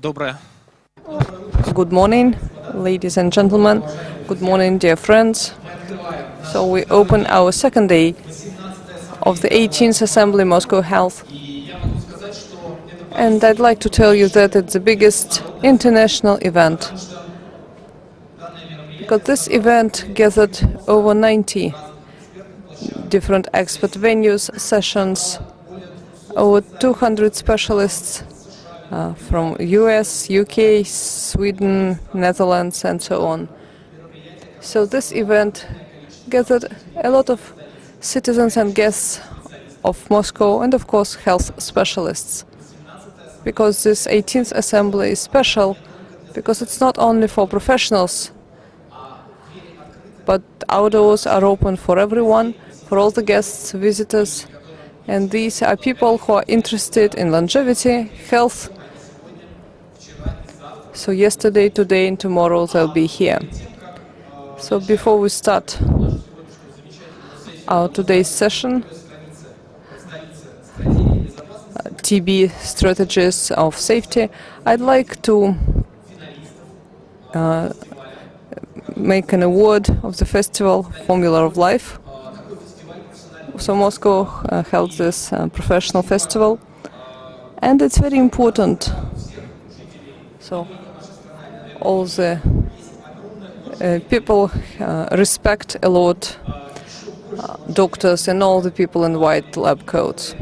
Good morning, ladies and gentlemen. Good morning, dear friends. So we open our second day of the 18th Assembly Moscow Health. And I'd like to tell you that it's the biggest international event, because this event gathered over 90 different expert venues, sessions, over 200 specialists from US, UK, Sweden, Netherlands, and so on. So this event gathered a lot of citizens and guests of Moscow, and of course health specialists. Because this 18th assembly is special, because it's not only for professionals, but our doors are open for everyone, for all the guests, visitors, and these are people who are interested in longevity, health. So yesterday, today, and tomorrow they'll be here. So before we start our today's session, TB strategies of safety, I'd like to make an award of the festival Formula of Life. So Moscow held this professional festival, and it's very important. So all the people respect a lot doctors and all the people in white lab coats.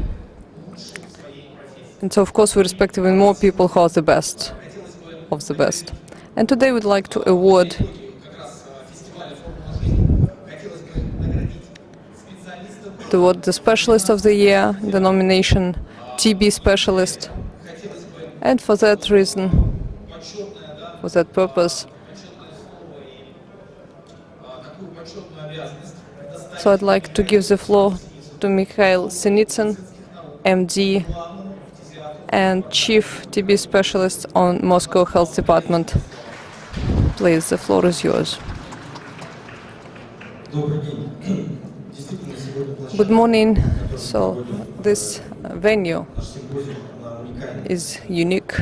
And so of course we respect even more people who are the best of the best. And today we'd like to award the Specialist of the Year, the nomination TB Specialist. And for that reason, for that purpose, so I'd like to give the floor to Mikhail Sinitsyn, MD and Chief TB Specialist on Moscow Health Department. Please, the floor is yours. Good morning. So this venue is unique.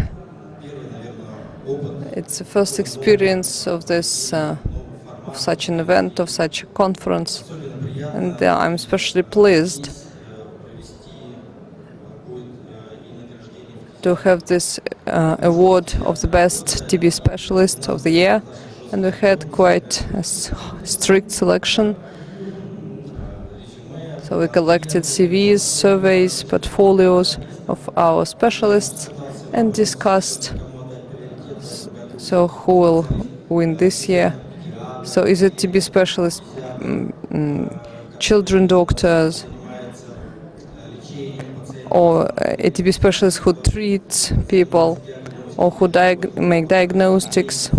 It's the first experience of this, of such an event, of such a conference, and I'm especially pleased to have this award of the best TB Specialist of the Year, and we had quite a strict selection. So we collected CVs, surveys, portfolios of our specialists and discussed so who will win this year. So is it TB specialist, children doctors, or a TB specialist who treats people, or who make diagnostics,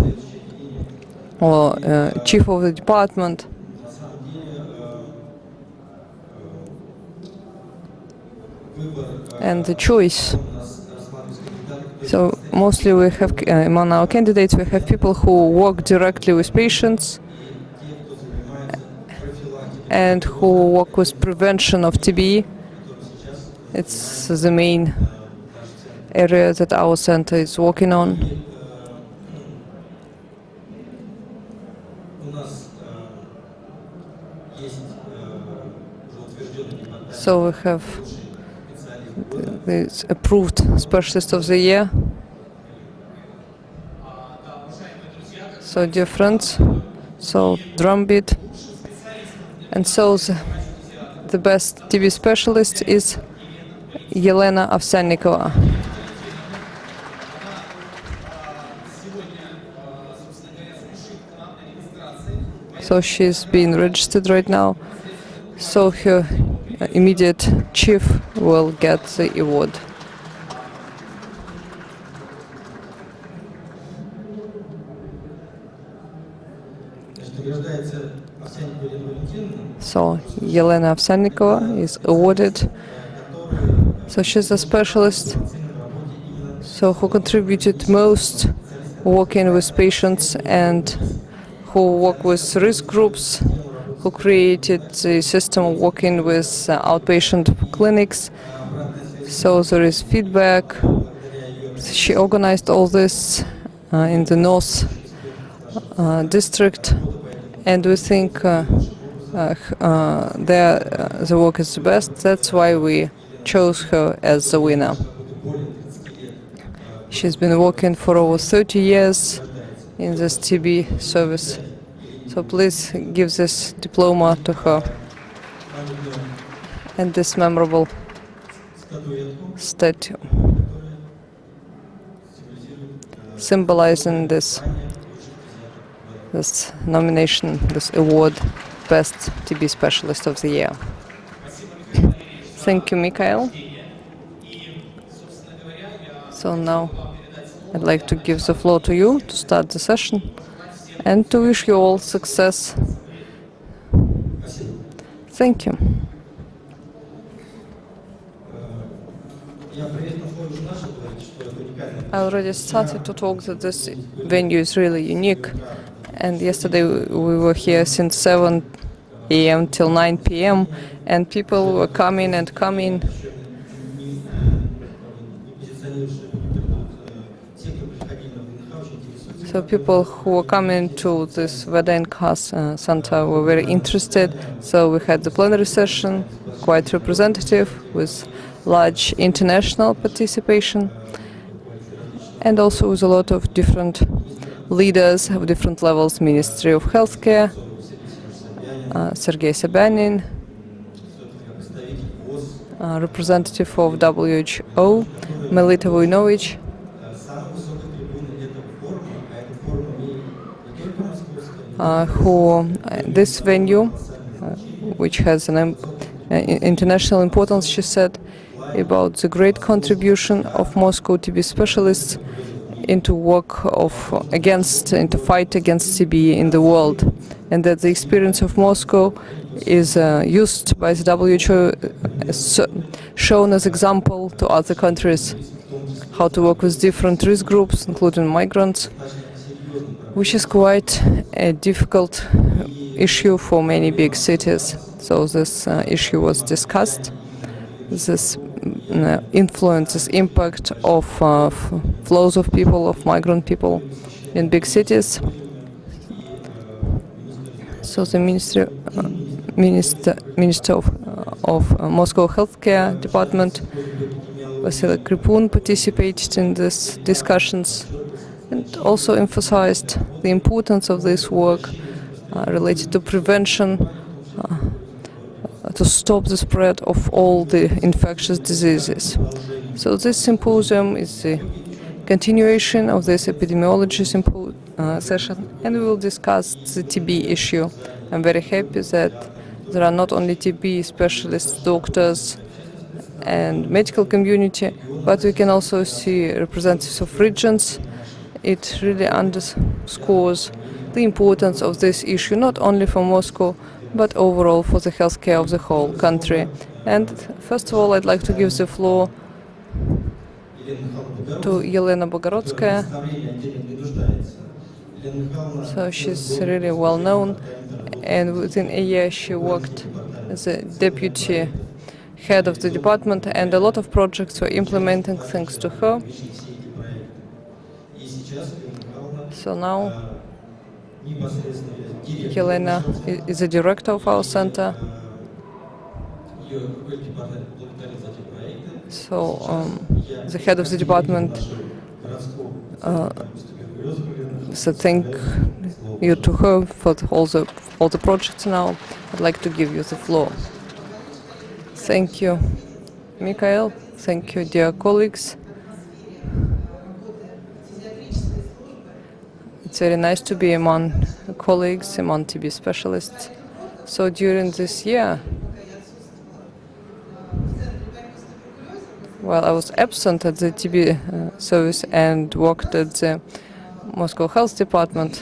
or chief of the department. And the choice. So mostly we have, among our candidates, we have people who work directly with patients and who work with prevention of TB. It's the main area that our center is working on. So we have the approved Specialist of the Year. So dear friends, so drum beat. And so the best TB specialist is Yelena Ovsyannikova. So she's being registered right now. So her immediate chief will get the award. So Yelena Ovsyannikova is awarded. So she's a specialist, so who contributed most working with patients and who work with risk groups, who created the system working with outpatient clinics. So there is feedback She organized all this in the North district, and we think the work is the best. That's why we chose her as the winner. She's been working for over 30 years in this TB service. So please give this diploma to her and this memorable statue symbolizing this nomination, this award, Best TB Specialist of the Year. Thank you, Mikhail. So now I'd like to give the floor to you to start the session and to wish you all success. Thank you. I already started to talk that this venue is really unique, and yesterday we were here since 7 a.m. till 9 p.m. and people were coming and coming. So people who were coming to this VDNK Center were very interested. So we had the plenary session, quite representative, with large international participation, and also with a lot of different leaders of different levels: Ministry of Healthcare, Sergei Sobyanin, representative of WHO, Melita Vujnovic, who this venue, which has an international importance, she said, about the great contribution of Moscow TB specialists into work into fight against TB in the world, and that the experience of Moscow is used by the WHO, shown as example to other countries, how to work with different risk groups, including migrants, which is quite a difficult issue for many big cities. So this issue was discussed. This influences impact of flows of people, of migrant people in big cities. So the Minister of Moscow Healthcare Department, Vasily Kripun, participated in these discussions and also emphasized the importance of this work related to prevention, to stop the spread of all the infectious diseases. So this symposium is the continuation of this epidemiology session, and we will discuss the TB issue. I'm very happy that there are not only TB specialists, doctors and medical community, but we can also see representatives of regions. It really underscores the importance of this issue, not only for Moscow, but overall for the healthcare of the whole country. And first of all, I'd like to give the floor to Elena Bogorodskaya. So she's really well known, and within a year she worked as a deputy head of the department, and a lot of projects were implemented thanks to her. So now Helena is the director of our center. So the head of the department so thank you to her for all the projects. Now I'd like to give you the floor. Thank you, Mikhail. Thank you, dear colleagues. It's very nice to be among colleagues, among TB specialists. So during this year, while I was absent at the TB service and worked at the Moscow Health Department,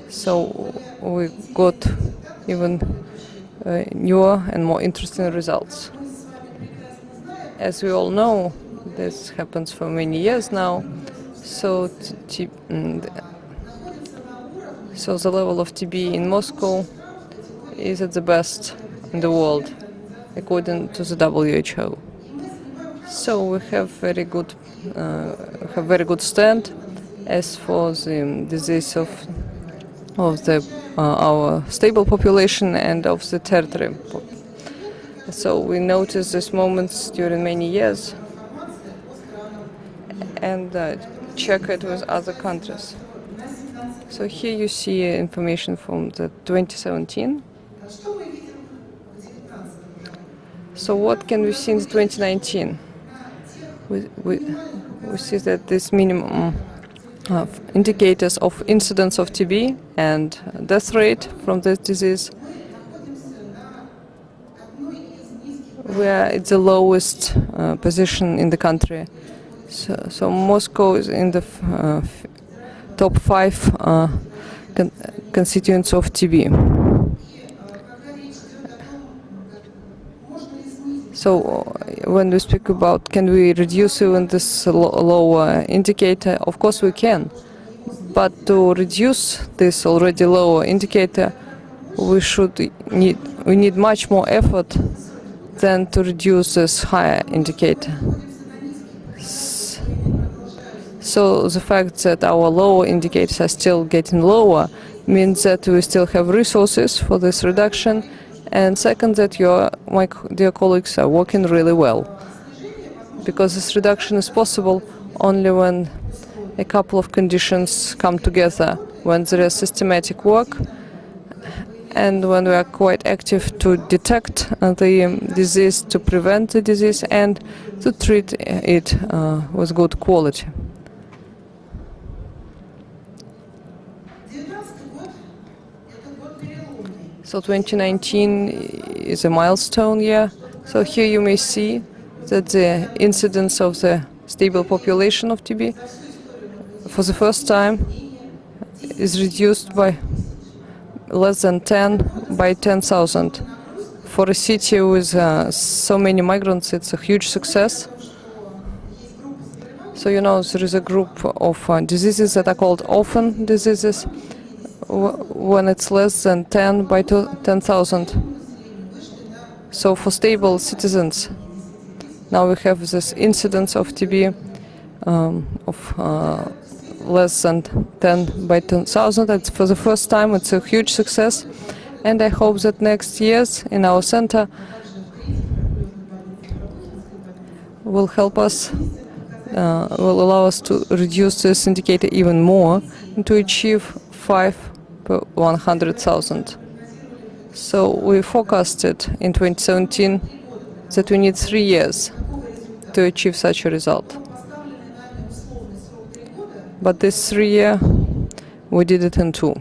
so we got even newer and more interesting results. As we all know, this happens for many years now, so so the level of TB in Moscow is at the best in the world, according to the WHO. So we have very good stand as for the disease of the our stable population and of the territory. So we notice these moments during many years and check it with other countries. So here you see information from the 2017. So what can we see in 2019? We see that this minimum indicators of incidence of TB and death rate from this disease, where it's the lowest position in the country. So Moscow is in the top 5 constituents of TB. So when we speak about can we reduce even this lower indicator, of course we can. But to reduce this already lower indicator, we need much more effort than to reduce this higher indicator. So the fact that our lower indicators are still getting lower means that we still have resources for this reduction, and second, that my dear colleagues are working really well, because this reduction is possible only when a couple of conditions come together, when there is systematic work and when we are quite active to detect the disease, to prevent the disease, and to treat it with good quality. So 2019 is a milestone year. So here you may see that the incidence of the stable population of TB for the first time is reduced by less than 10 by 10,000. For a city with so many migrants, it's a huge success. So you know there is a group of diseases that are called orphan diseases, when it's less than 10 by 10,000. So for stable citizens, now we have this incidence of TB of less than 10 by 10,000. That's for the first time. It's a huge success, and I hope that next years in our center will help us, will allow us to reduce this indicator even more and to achieve 5 per 100,000. So we forecasted in 2017 that we need 3 years to achieve such a result. But this 3 year, we did it in 2.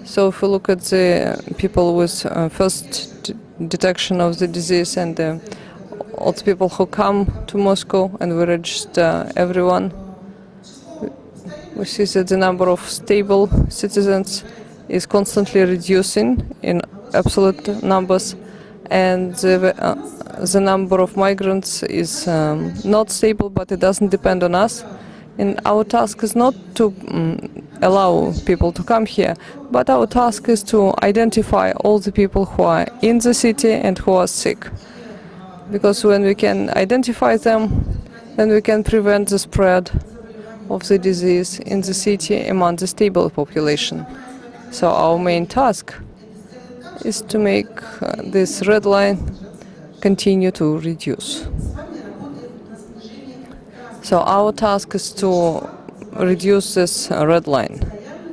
So if we look at the people with first detection of the disease and all the people who come to Moscow, and we register everyone, we see that the number of stable citizens is constantly reducing in absolute numbers, and the number of migrants is not stable, but it doesn't depend on us. And our task is not to allow people to come here, but our task is to identify all the people who are in the city and who are sick. Because when we can identify them, then we can prevent the spread of the disease in the city among the stable population. So our main task is to make this red line continue to reduce. So our task is to reduce this red line,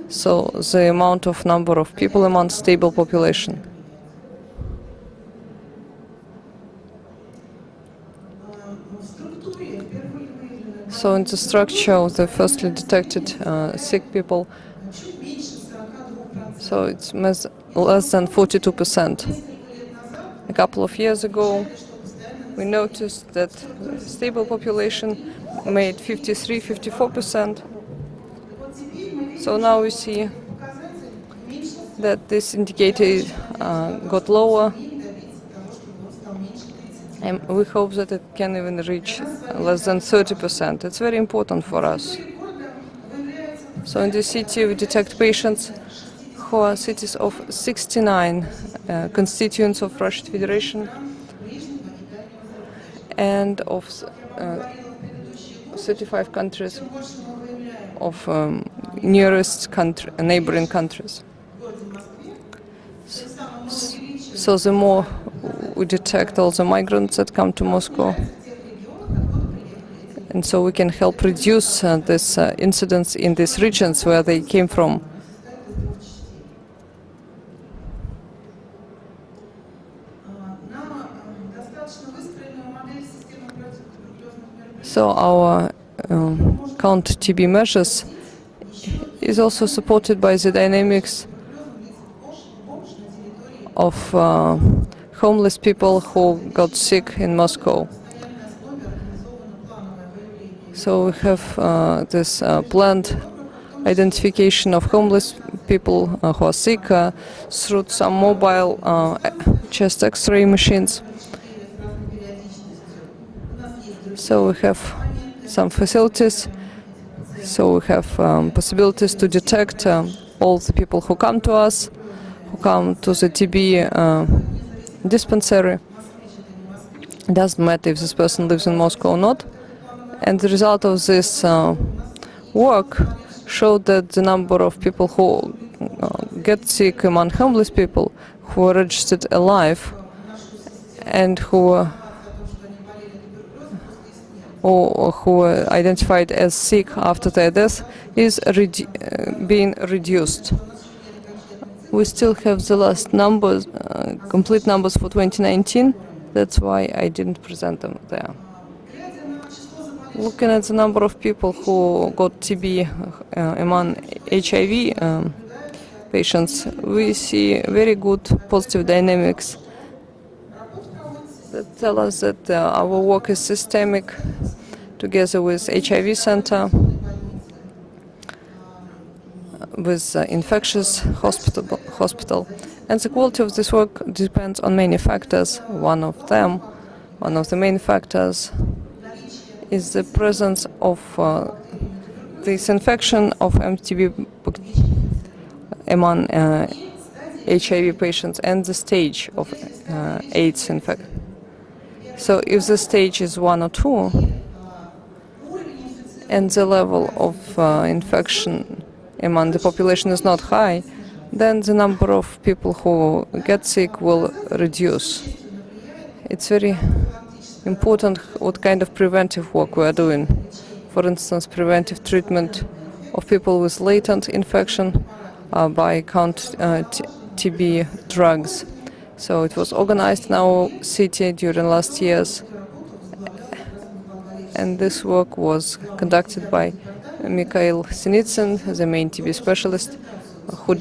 so the amount of number of people among stable population. So in the structure of the firstly detected sick people, so it's less than 42%. A couple of years ago, we noticed that stable population made 53–54%. So now we see that this indicator got lower, and we hope that it can even reach less than 30%. It's very important for us. So in the city we detect patients Moscow are cities of 69 constituents of Russian Federation and of 35 countries of nearest neighboring countries. So the more we detect all the migrants that come to Moscow, and so we can help reduce this incidence in these regions where they came from. So our count TB measures is also supported by the dynamics of homeless people who got sick in Moscow. So we have this planned identification of homeless people who are sick through some mobile chest X-ray machines. So we have some facilities, so we have possibilities to detect all the people who come to us, who come to the TB dispensary. It doesn't matter if this person lives in Moscow or not. And the result of this work showed that the number of people who get sick among homeless people who are registered alive and who are identified as sick after their death is being reduced. We still have the last numbers, complete numbers for 2019. That's why I didn't present them there. Looking at the number of people who got TB among HIV patients, we see very good positive dynamics that tell us that our work is systemic, together with HIV Center, with infectious hospital. And the quality of this work depends on many factors. One of the main factors is the presence of this infection of MTB among HIV patients and the stage of AIDS infection. So if the stage is 1 or 2 and the level of infection among the population is not high, then the number of people who get sick will reduce. It's very important what kind of preventive work we are doing. For instance, preventive treatment of people with latent infection by TB drugs. So it was organized in our city during last years, and this work was conducted by Mikhail Sinitsyn, the main TB specialist, who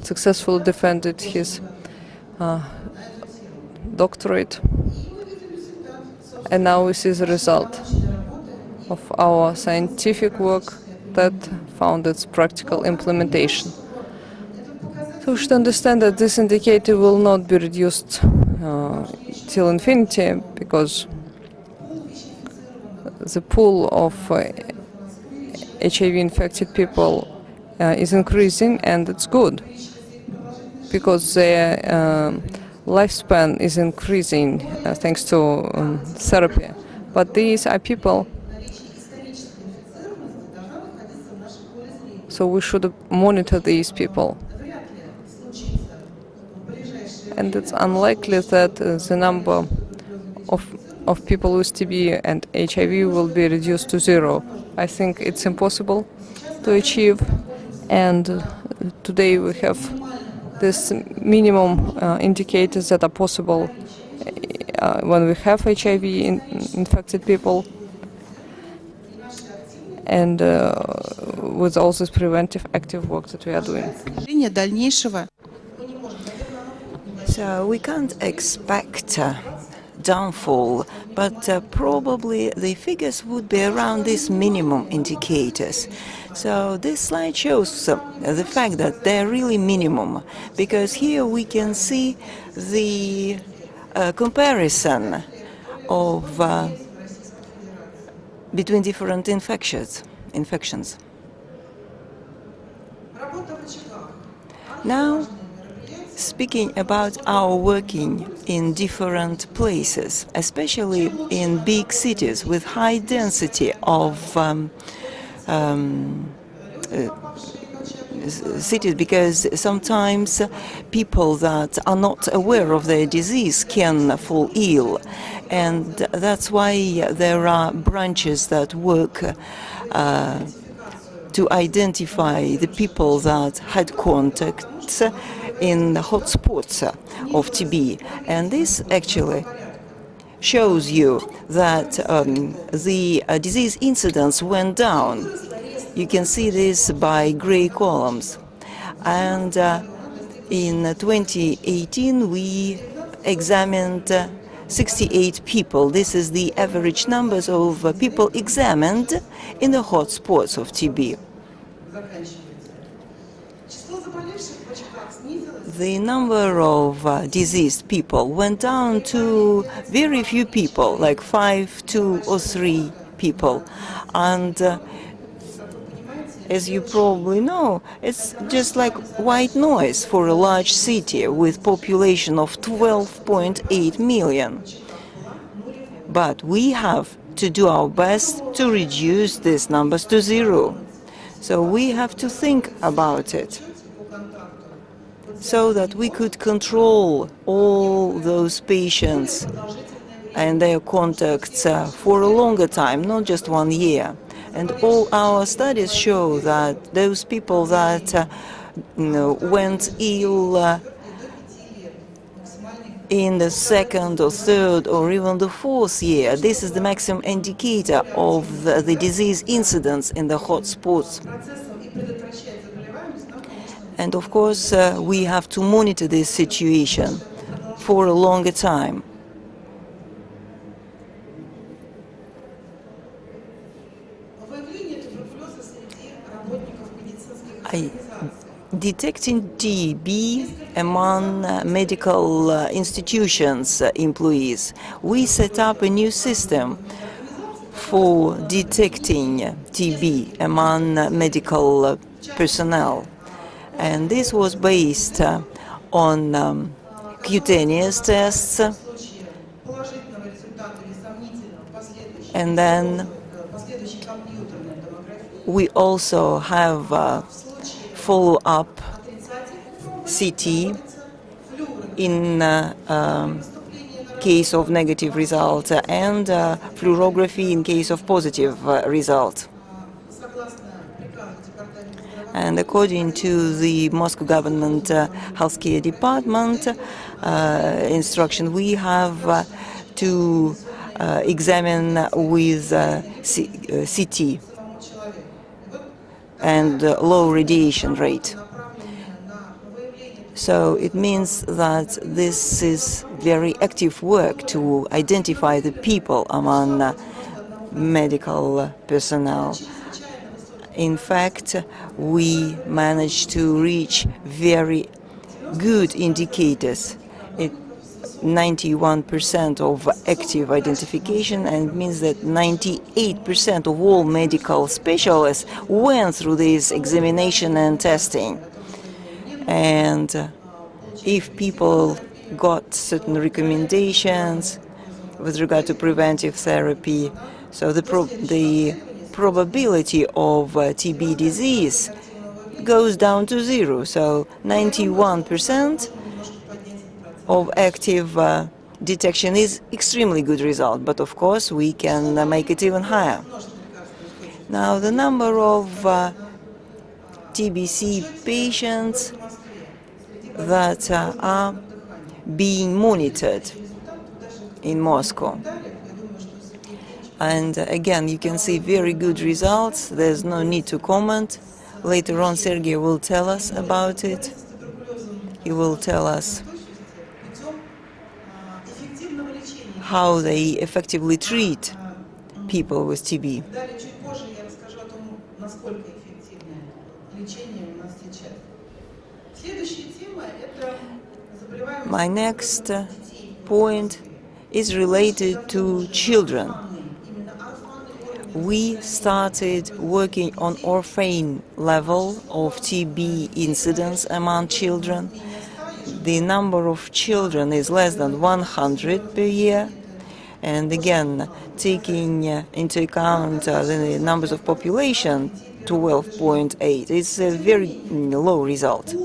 successfully defended his doctorate. And now we see the result of our scientific work that found its practical implementation. So we should understand that this indicator will not be reduced till infinity, because the pool of HIV-infected people is increasing, and it's good, because their lifespan is increasing thanks to therapy. But these are people, so we should monitor these people. And it's unlikely that the number of people with TB and HIV will be reduced to 0. I think it's impossible to achieve, and today we have this minimum indicators that are possible when we have HIV-infected people, and with all this preventive active work that we are doing. So we can't expect downfall, but probably the figures would be around these minimum indicators. So this slide shows the fact that they're really minimum, because here we can see the comparison of between different infections. Now, speaking about our working in different places, especially in big cities with high density of cities, because sometimes people that are not aware of their disease can fall ill, and that's why there are branches that work to identify the people that had contacts in the hotspots of TB. And this actually shows you that the disease incidence went down. You can see this by gray columns. And in 2018, we examined 68 people. This is the average numbers of people examined in the hotspots of TB. The number of diseased people went down to very few people, like 5, 2 or 3 people. And as you probably know, it's just like white noise for a large city with population of 12.8 million. But we have to do our best to reduce these numbers to 0. So we have to think about it, so that we could control all those patients and their contacts for a longer time, not just 1 year. And all our studies show that those people that went ill in the 2nd or 3rd or even the 4th year, this is the maximum indicator of the disease incidence in the hotspots. And of course, we have to monitor this situation for a longer time. Detecting TB among medical institutions employees, we set up a new system for detecting TB among medical personnel. And this was based on cutaneous tests, and then we also have follow-up CT in case of negative result and fluorography in case of positive result. And according to the Moscow government healthcare department instruction, we have to examine with CT and low radiation rate. So it means that this is very active work to identify the people among medical personnel. In fact, we managed to reach very good indicators. 91% of active identification, and it means that 98% of all medical specialists went through this examination and testing. And if people got certain recommendations with regard to preventive therapy, so the probability of TB disease goes down to 0. So 91% of active detection is extremely good result, but of course we can make it even higher. Now the number of TBC patients that are being monitored in Moscow. And again, you can see very good results. There's no need to comment. Later on, Sergey will tell us about it. He will tell us how they effectively treat people with TB. My next point is related to children. we started working on orphan level of TB incidence among children. The number of children is less than 100 per year. And again, taking into account the numbers of population, 12.8, it's a very low result.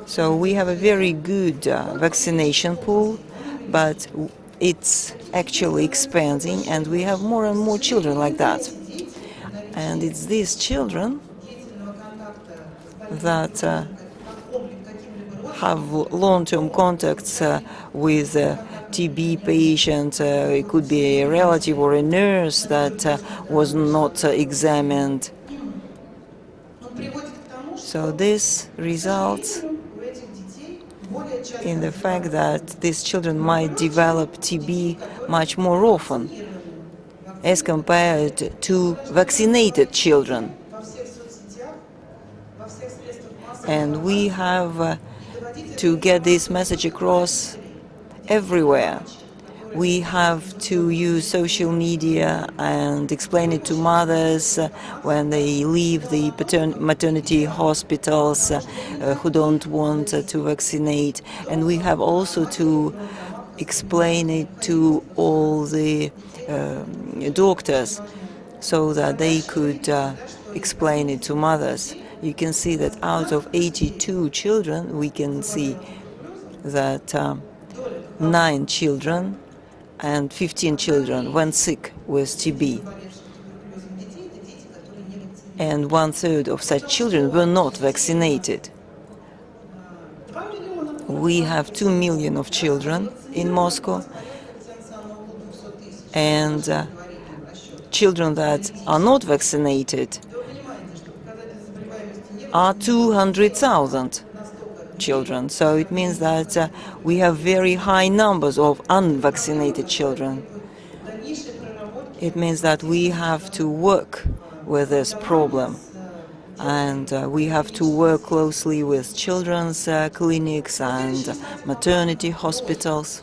So we have a very good vaccination pool, but it's actually expanding, and we have more and more children like that. And it's these children that have long-term contacts with TB patient. It could be a relative or a nurse that was not examined. So this results in the fact that these children might develop TB much more often as compared to vaccinated children. And we have to get this message across everywhere. We have to use social media and explain it to mothers when they leave the maternity hospitals who don't want to vaccinate. And we have also to explain it to all the doctors so that they could explain it to mothers. You can see that out of 82 children, we can see that 9 children and 15 children went sick with TB. And 1/3 of such children were not vaccinated. We have 2 million of children in Moscow, and children that are not vaccinated are 200,000 children. So it means that we have very high numbers of unvaccinated children. It means that we have to work with this problem, and we have to work closely with children's clinics and maternity hospitals.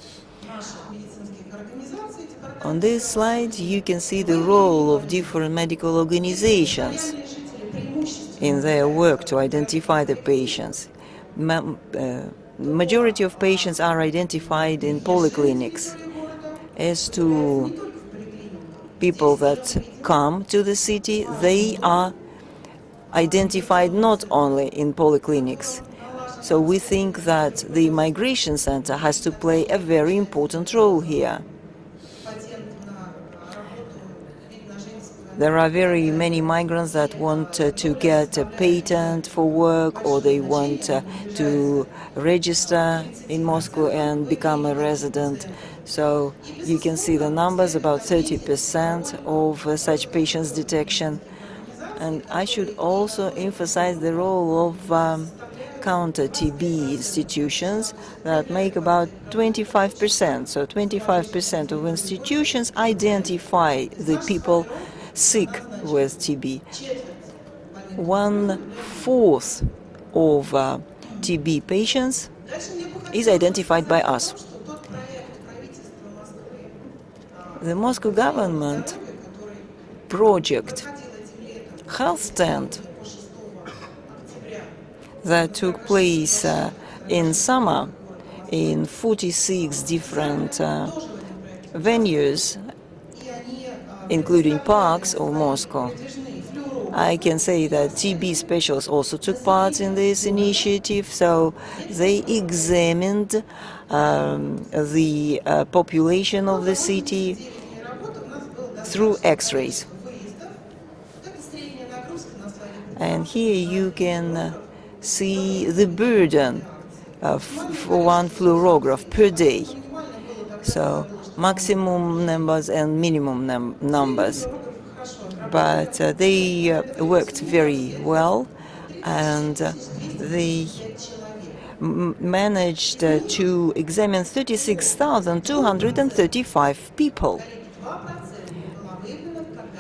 On this slide, you can see the role of different medical organizations in their work to identify the patients. Majority of patients are identified in polyclinics. As to people that come to the city, they are identified not only in polyclinics. So we think that the migration center has to play a very important role here. There are very many migrants that want to get a patent for work, or they want to register in Moscow and become a resident. So you can see the numbers, about 30% of such patients detection. And I should also emphasize the role of counter-TB institutions that make about 25%. So 25% of institutions identify the people sick with TB. 1/4 of TB patients is identified by us. The Moscow government project health tent that took place in summer in 46 different venues, including parks of Moscow. I can say that TB specialists also took part in this initiative, so they examined the population of the city through X-rays. And here you can see the burden for one fluorograph per day. So maximum numbers and minimum numbers. But they worked very well, and they managed to examine 36,235 people.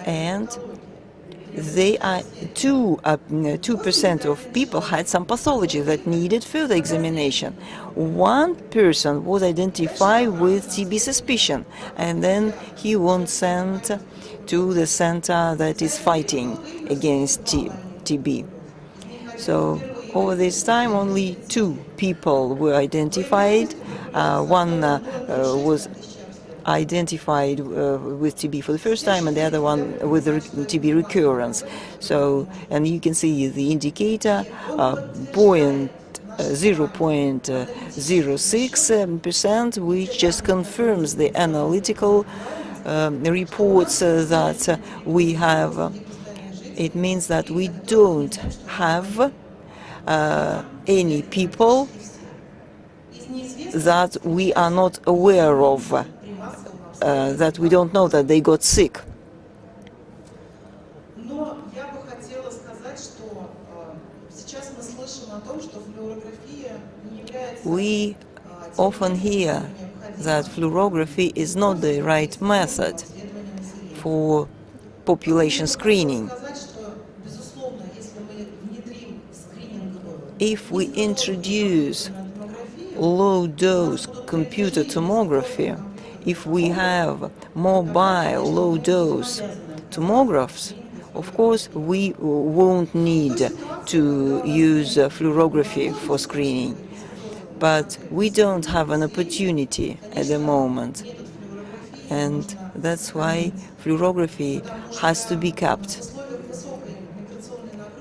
And they are 2% of people had some pathology that needed further examination. One person was identified with TB suspicion, and then he was sent to the center that is fighting against TB. So over this time, only 2 people were identified. One was identified with TB for the first time, and the other one with TB recurrence. So, and you can see the indicator, 0.06%, which just confirms the analytical reports that we have. It means that we don't have any people that we are not aware of, that we don't know that they got sick. We often hear that fluorography is not the right method for population screening. If we introduce low-dose computer tomography, if we have mobile low-dose tomographs, of course, we won't need to use fluorography for screening. But we don't have an opportunity at the moment. And that's why fluorography has to be kept.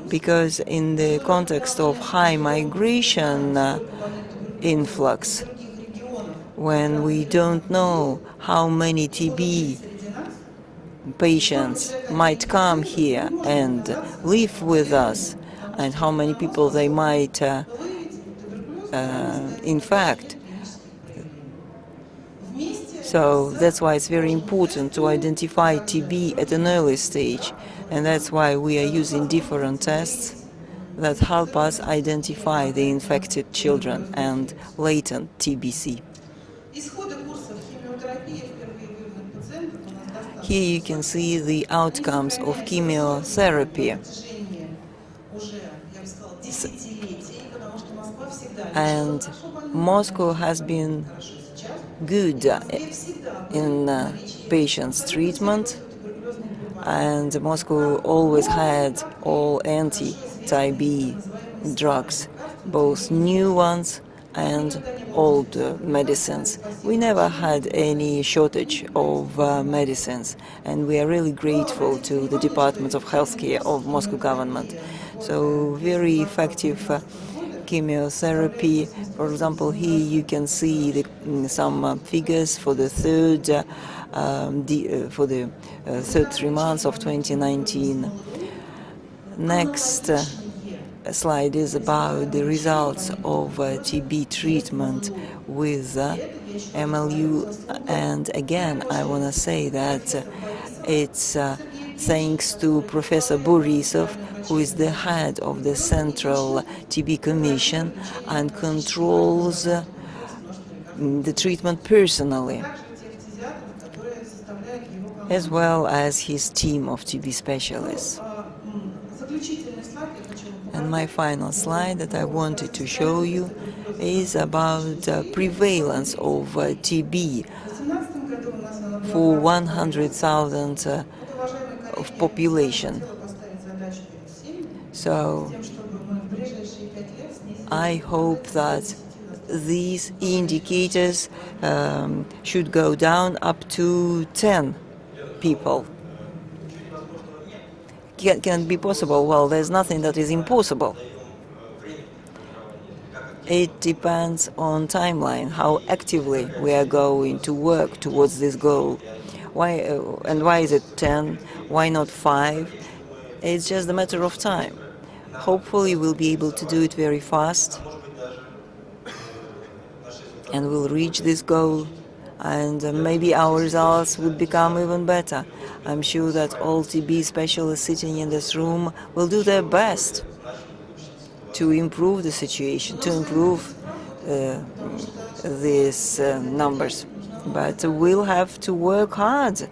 Because in the context of high migration influx, when we don't know how many TB patients might come here and live with us, and how many people they might infect. So that's why it's very important to identify TB at an early stage, and that's why we are using different tests that help us identify the infected children and latent TBC. Here you can see the outcomes of chemotherapy. And Moscow has been good in patients' treatment, and Moscow always had all anti-TB drugs, both new ones and old medicines. We never had any shortage of medicines, and we are really grateful to the Department of Healthcare of Moscow government. So very effective chemotherapy. For example, here you can see some figures for the third 3 months of 2019. Next slide is about the results of TB treatment with MLU, and again I want to say that it's thanks to Professor Borisov, who is the head of the Central TB Commission and controls the treatment personally, as well as his team of TB specialists. And my final slide that I wanted to show you is about prevalence of TB for 100,000 of population. So I hope that these indicators should go down up to 10 people. Can it be possible? Well, there's nothing that is impossible. It depends on timeline, how actively we are going to work towards this goal. Why is it 10? Why not 5? It's just a matter of time. Hopefully we'll be able to do it very fast, and we'll reach this goal, and maybe our results would become even better. I'm sure that all TB specialists sitting in this room will do their best to improve the situation, to improve these numbers. But we'll have to work hard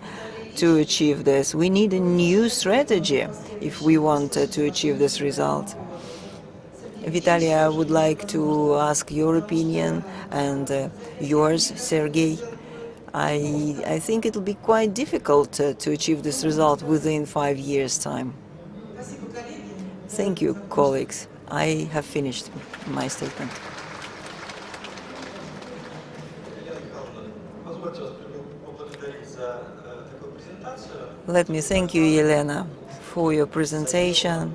to achieve this. We need a new strategy if we want to achieve this result. Vitaly, I would like to ask your opinion and yours, Sergey. I think it will be quite difficult to achieve this result within 5 years' time. Thank you, colleagues. I have finished my statement. Let me thank you, Elena, for your presentation.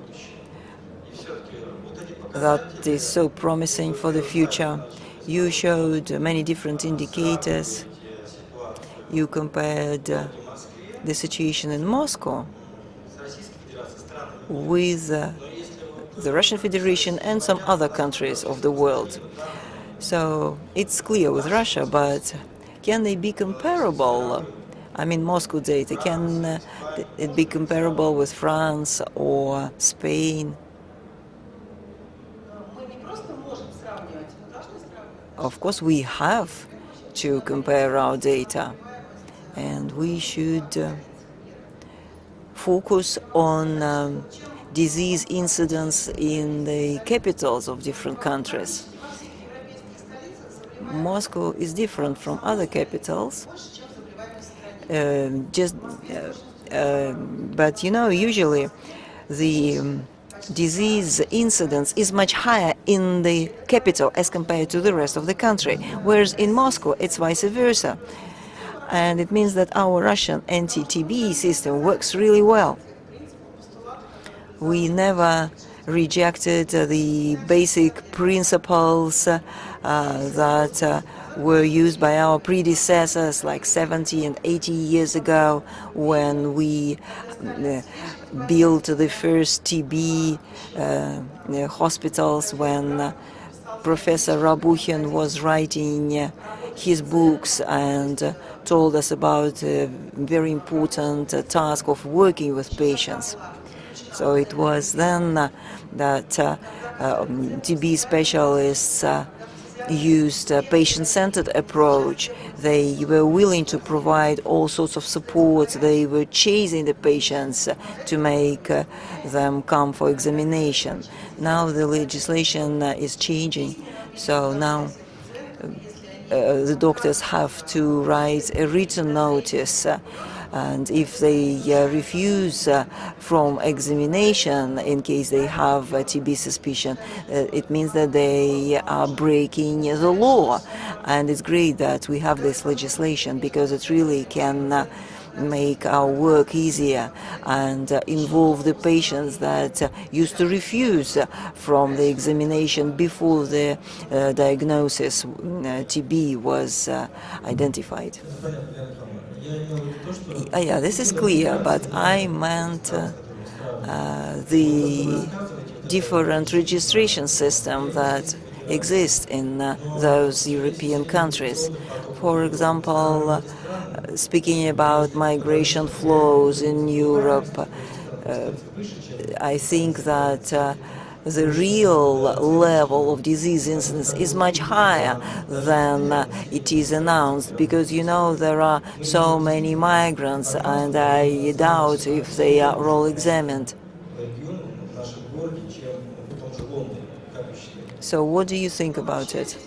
That is so promising for the future. You showed many different indicators. You compared the situation in Moscow with the Russian Federation and some other countries of the world. So it's clear with Russia, but can they be comparable? I mean, Moscow data, can it be comparable with France or Spain? Of course, we have to compare our data, and we should focus on disease incidence in the capitals of different countries. Moscow is different from other capitals, but you know, usually the disease incidence is much higher in the capital as compared to the rest of the country, whereas in Moscow it's vice versa. And it means that our Russian anti-TB system works really well. We never rejected the basic principles that were used by our predecessors like 70 and 80 years ago, when we built the first TB hospitals, when Professor Rabukhin was writing his books and told us about a very important task of working with patients. So it was then that TB specialists used a patient-centered approach. They were willing to provide all sorts of support. They were chasing the patients to make them come for examination. Now the legislation is changing, so now the doctors have to write a written notice, and if they refuse from examination in case they have a TB suspicion, it means that they are breaking the law. And it's great that we have this legislation, because it really can make our work easier and involve the patients that used to refuse from the examination before the diagnosis TB was identified. Yeah, this is clear, but I meant the different registration system that exists in those European countries. For example, speaking about migration flows in Europe, I think that the real level of disease incidence is much higher than it is announced, because, you know, there are so many migrants, and I doubt if they are all examined. So what do you think about it?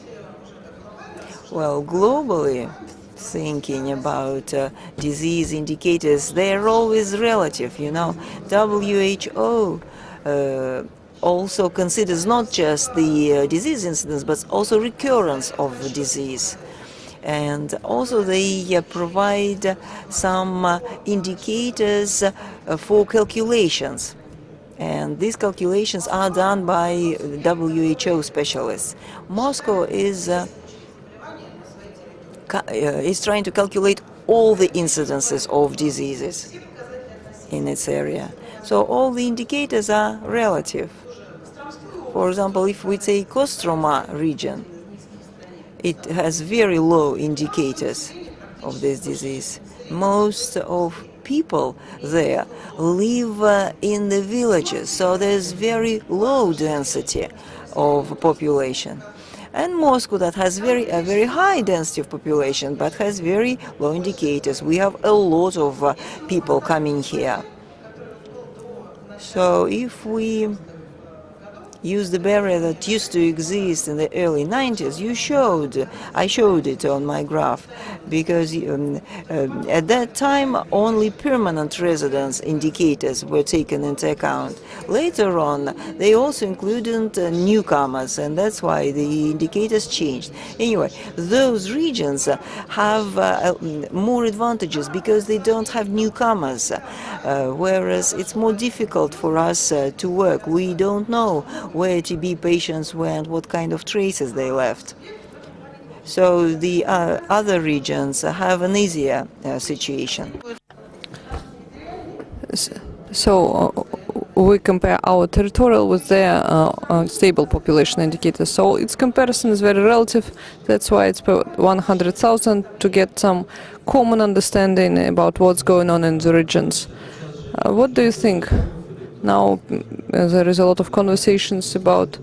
Well, globally, thinking about disease indicators, they're always relative, you know. WHO also considers not just the disease incidence, but also recurrence of the disease. And also they provide some indicators for calculations. And these calculations are done by WHO specialists. Moscow is trying to calculate all the incidences of diseases in its area. So all the indicators are relative. For example, if we take Kostroma region, it has very low indicators of this disease. Most of people there live in the villages, so there's very low density of population. and Moscow, that has a very high density of population, but has very low indicators. We have a lot of people coming here. So if we use the barrier that used to exist in the early 90s, I showed it on my graph, because at that time only permanent residence indicators were taken into account. Later on, they also included newcomers, and that's why the indicators changed. Anyway, those regions have more advantages because they don't have newcomers, whereas it's more difficult for us to work. We don't know where TB patients went, what kind of traces they left. So the other regions have an easier situation. So we compare our territorial with their stable population indicators. So its comparison is very relative. That's why it's per 100,000 to get some common understanding about what's going on in the regions. What do you think? Now there is a lot of conversations about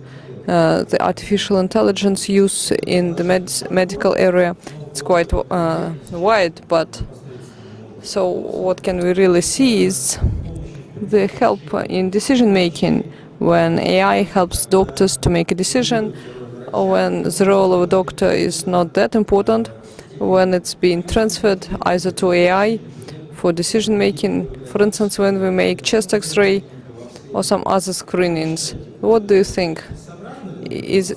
the artificial intelligence use in the medical area. It's quite wide, but so what can we really see is the help in decision making, when AI helps doctors to make a decision, or when the role of a doctor is not that important, when it's being transferred either to AI for decision making, for instance, when we make chest X-ray or some other screenings. What do you think? Does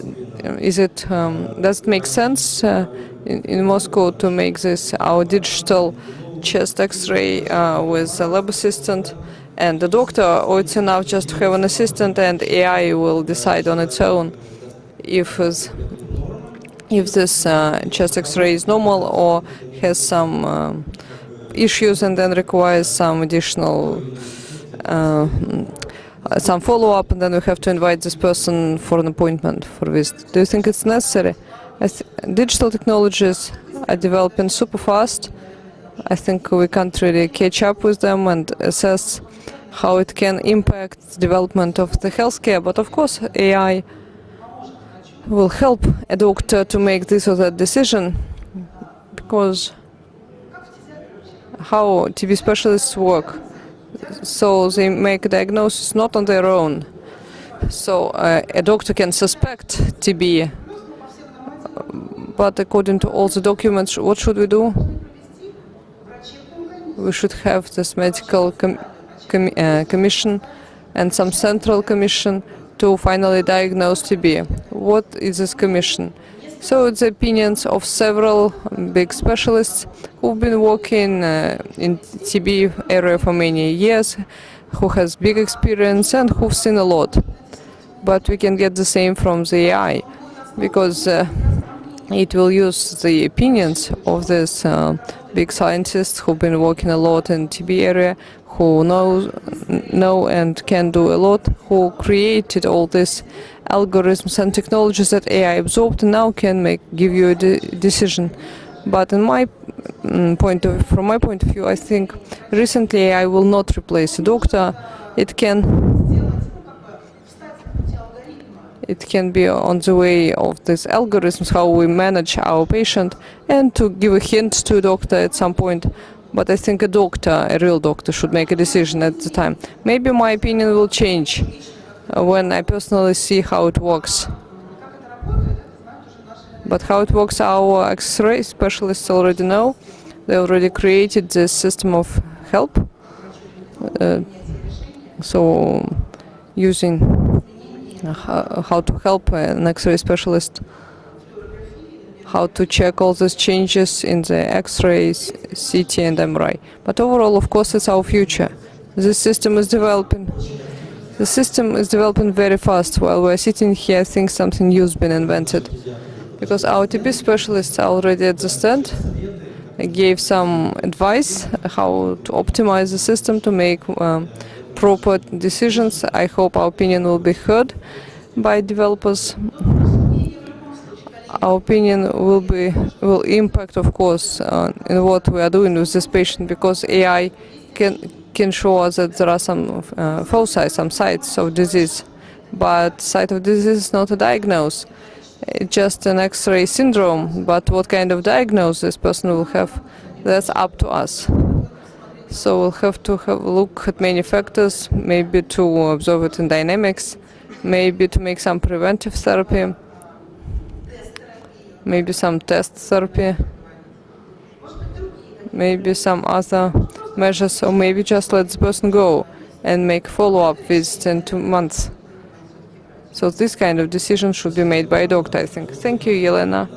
it make sense in Moscow to make this our digital chest X-ray with a lab assistant and the doctor, or it's enough just to have an assistant and AI will decide on its own if this chest X-ray is normal or has some issues and then requires some additional some follow-up, and then we have to invite this person for an appointment for visit. Do you think it's necessary? Digital technologies are developing super fast. I think we can't really catch up with them and assess how it can impact the development of the healthcare. But of course, AI will help a doctor to make this or that decision, because how TB specialists work. So they make a diagnosis not on their own. So a doctor can suspect TB, but according to all the documents, what should we do? We should have this medical commission and some central commission to finally diagnose TB. What is this commission? So it's the opinions of several big specialists who've been working in TB area for many years, who has big experience and who've seen a lot. But we can get the same from the AI, because it will use the opinions of these big scientists who've been working a lot in TB area, who know and can do a lot, who created all these algorithms and technologies that AI absorbed and now can give you a decision. But in my from my point of view, I think recently AI will not replace a doctor. It can be on the way of these algorithms, how we manage our patient, and to give a hint to a doctor at some point. But I think a real doctor, should make a decision at the time. Maybe my opinion will change when I personally see how it works. But how it works, our X-ray specialists already know. They already created this system of help. So using how to help an X-ray specialist, how to check all these changes in the X-rays, CT and MRI. But overall, of course, it's our future. This system is developing. The system is developing very fast. While we're sitting here, I think something new has been invented. Because our TB specialists are already at the stand. They gave some advice how to optimize the system to make proper decisions. I hope our opinion will be heard by developers. Our opinion will impact, of course, in what we are doing with this patient, because AI can show us that there are some foci, some sites of disease, but site of disease is not a diagnosis. just an X-ray syndrome, but what kind of diagnosis this person will have, that's up to us. So we'll have to look at many factors, maybe to observe it in dynamics, maybe to make some preventive therapy, maybe some test therapy, maybe some other measures, or maybe just let the person go and make follow-up visits in 2 months. So this kind of decision should be made by a doctor, I think. Thank you, Yelena.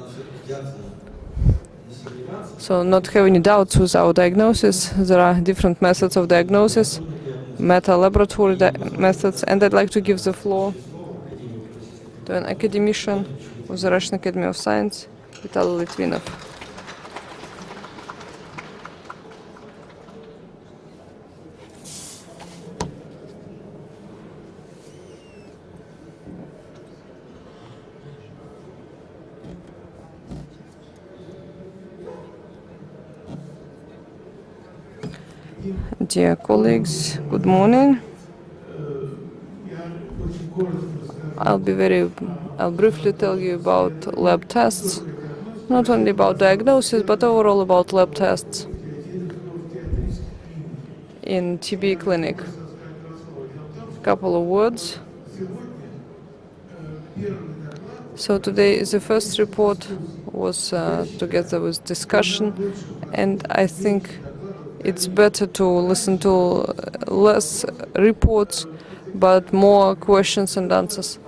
So not have any doubts with our diagnosis. There are different methods of diagnosis, meta-laboratory methods, and I'd like to give the floor to an academician of the Russian Academy of Science, Vitaly Litvinov. Dear colleagues, good morning. I'll briefly tell you about lab tests, not only about diagnosis, but overall about lab tests in TB clinic. A couple of words. So today the first report was together with discussion, and I think it's better to listen to less reports, but more questions and answers.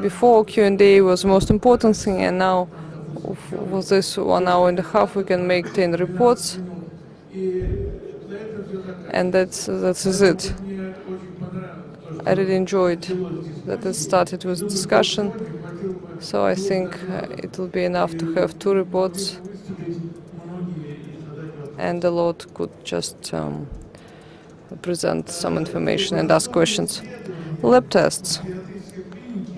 Before, Q&A was the most important thing, and now with this 1 hour and a half we can make 10 reports, and that is it. I really enjoyed that it started with discussion, so I think it will be enough to have 2 reports, and a lot could just present some information and ask questions. Lab tests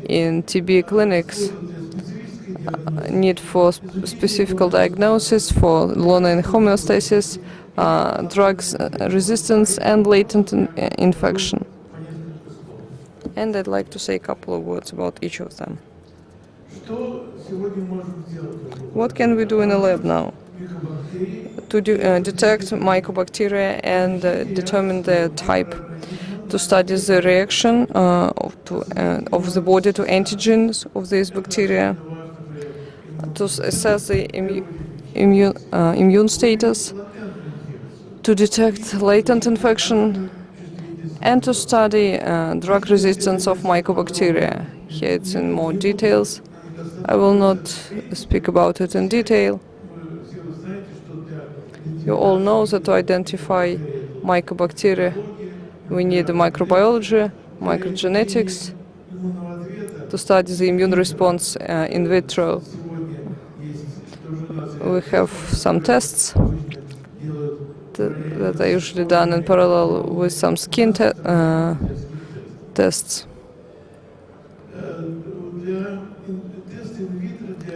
in TB clinics need for specific diagnosis for low-end homeostasis, drugs resistance, and latent infection. And I'd like to say a couple of words about each of them. What can we do in a lab now? To detect mycobacteria and determine their type, to study the reaction of the body to antigens of these bacteria, to assess the immune status, to detect latent infection, and to study drug resistance of mycobacteria. Here it's in more details. I will not speak about it in detail. You all know that to identify mycobacteria we need microbiology, microgenetics, to study the immune response in vitro. We have some tests that are usually done in parallel with some skin tests.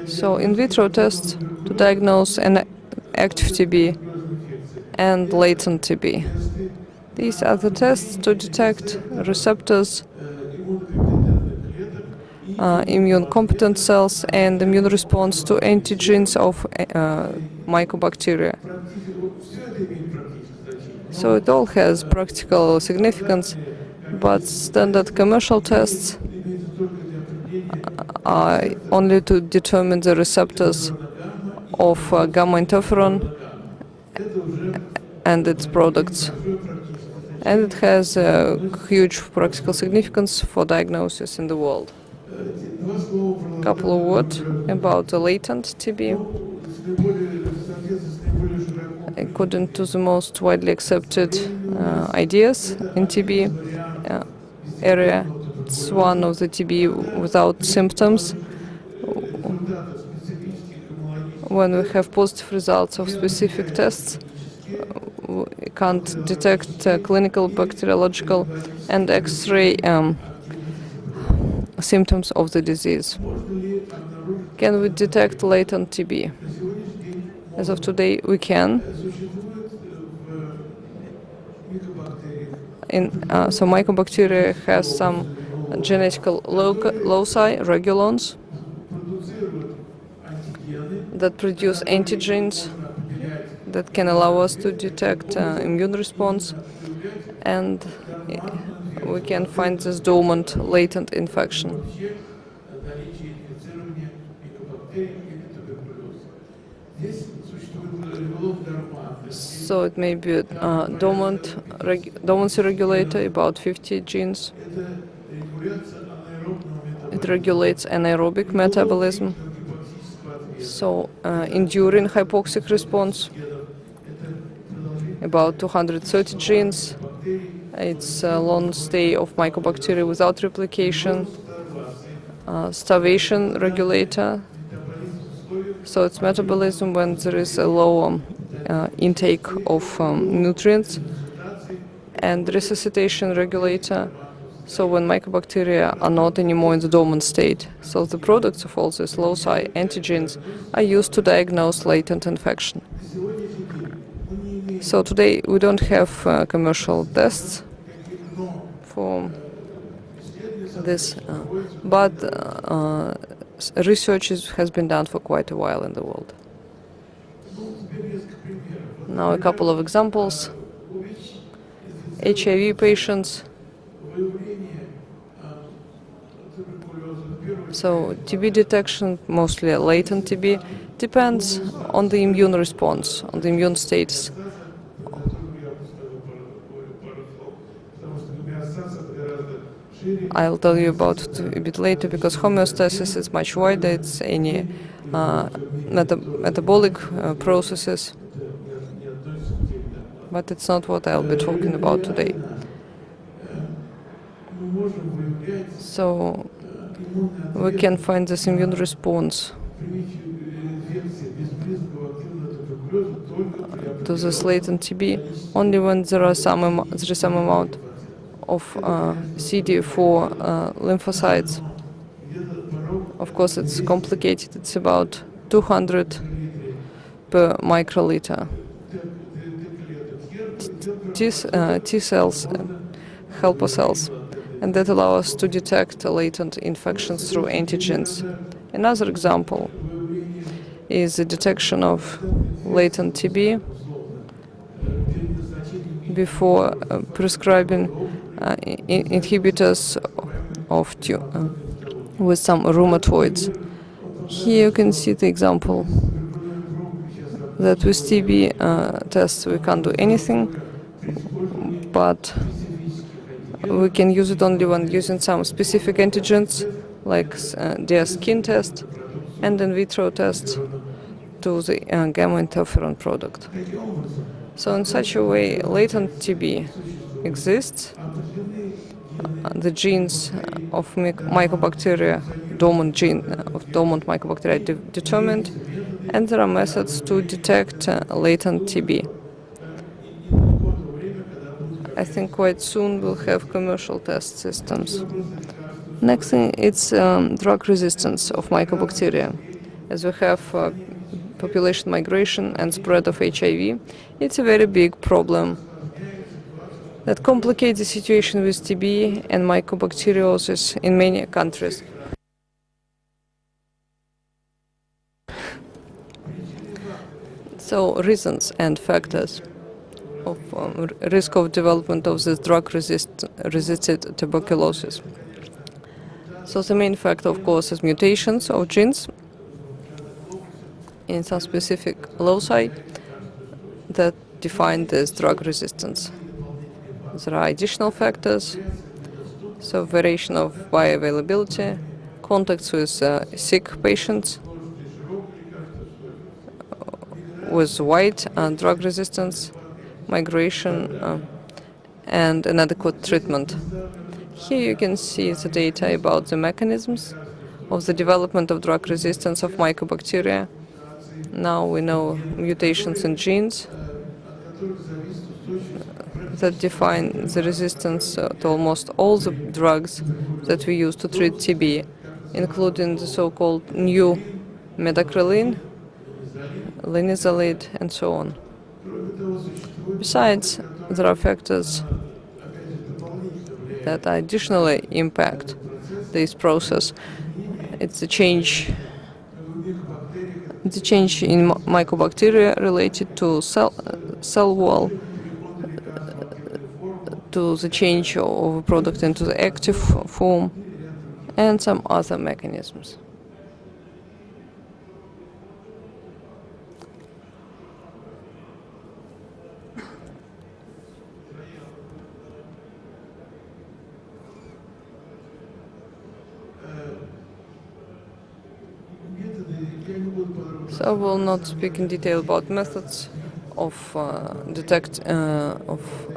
So in vitro tests to diagnose an active TB and latent TB. These are the tests to detect receptors, immune competent cells, and immune response to antigens of mycobacteria. So it all has practical significance, but standard commercial tests are only to determine the receptors of gamma interferon and its products. And it has a huge practical significance for diagnosis in the world. A couple of words about the latent TB. According to the most widely accepted ideas in TB area, it's one of the TB without symptoms. When we have positive results of specific tests, we can't detect clinical, bacteriological, and X-ray symptoms of the disease. Can we detect latent TB? As of today, we can. So mycobacteria has some genetical loci, regulons, that produce antigens that can allow us to detect immune response, and we can find this dormant latent infection. So it may be a dormancy regulator, about 50 genes. It regulates anaerobic metabolism, so enduring hypoxic response, about 230 genes. It's a long stay of mycobacteria without replication. Starvation regulator, so it's metabolism when there is a low intake of nutrients. And resuscitation regulator, so when mycobacteria are not anymore in the dormant state. So the products of all these loci, antigens, are used to diagnose latent infection. So today we don't have commercial tests for this, but research has been done for quite a while in the world. Now a couple of examples. HIV patients. So TB detection, mostly latent TB, depends on the immune response, on the immune status. I'll tell you about it a bit later, because homeostasis is much wider. It's any metabolic processes, but it's not what I'll be talking about today. So we can find this immune response to this latent TB only when there is some amount of CD4 lymphocytes. Of course, it's complicated. It's about 200 per microliter. T cells, helper cells, and that allow us to detect latent infections through antigens. Another example is the detection of latent TB before prescribing inhibitors of with some rheumatoids. Here you can see the example that with TB tests we can't do anything, but we can use it only when using some specific antigens, like their skin test and in vitro test to the gamma interferon product. So in such a way, latent TB exists. The genes of mycobacteria, dormant mycobacteria determined, and there are methods to detect latent TB. I think quite soon we'll have commercial test systems. Next thing, it's drug resistance of mycobacteria. As we have population migration and spread of HIV, it's a very big problem that complicates the situation with TB and mycobacteriosis in many countries. So reasons and factors of risk of development of this drug-resisted tuberculosis. So the main factor, of course, is mutations of genes in some specific loci that define this drug resistance. There are additional factors, so variation of bioavailability, contacts with sick patients with wide drug resistance, migration, and inadequate treatment. Here you can see the data about the mechanisms of the development of drug resistance of mycobacteria. Now we know mutations in genes that define the resistance to almost all the drugs that we use to treat TB, including the so-called new metacrylin, linezolid, and so on. Besides, there are factors that additionally impact this process. It's a change. It's a change in mycobacteria related to cell wall, to the change of a product into the active form, and some other mechanisms. So I will not speak in detail about methods of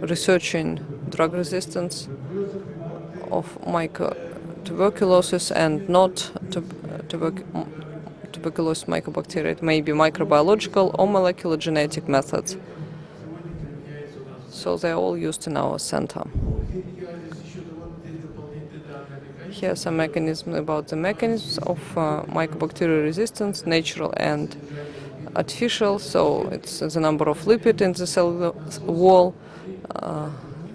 researching drug resistance of tuberculosis and not tuberculosis mycobacteria. It may be microbiological or molecular genetic methods. So they're all used in our center. Here are some mechanisms about the mechanisms of mycobacterial resistance, natural and artificial. So it's the number of lipids in the cell wall,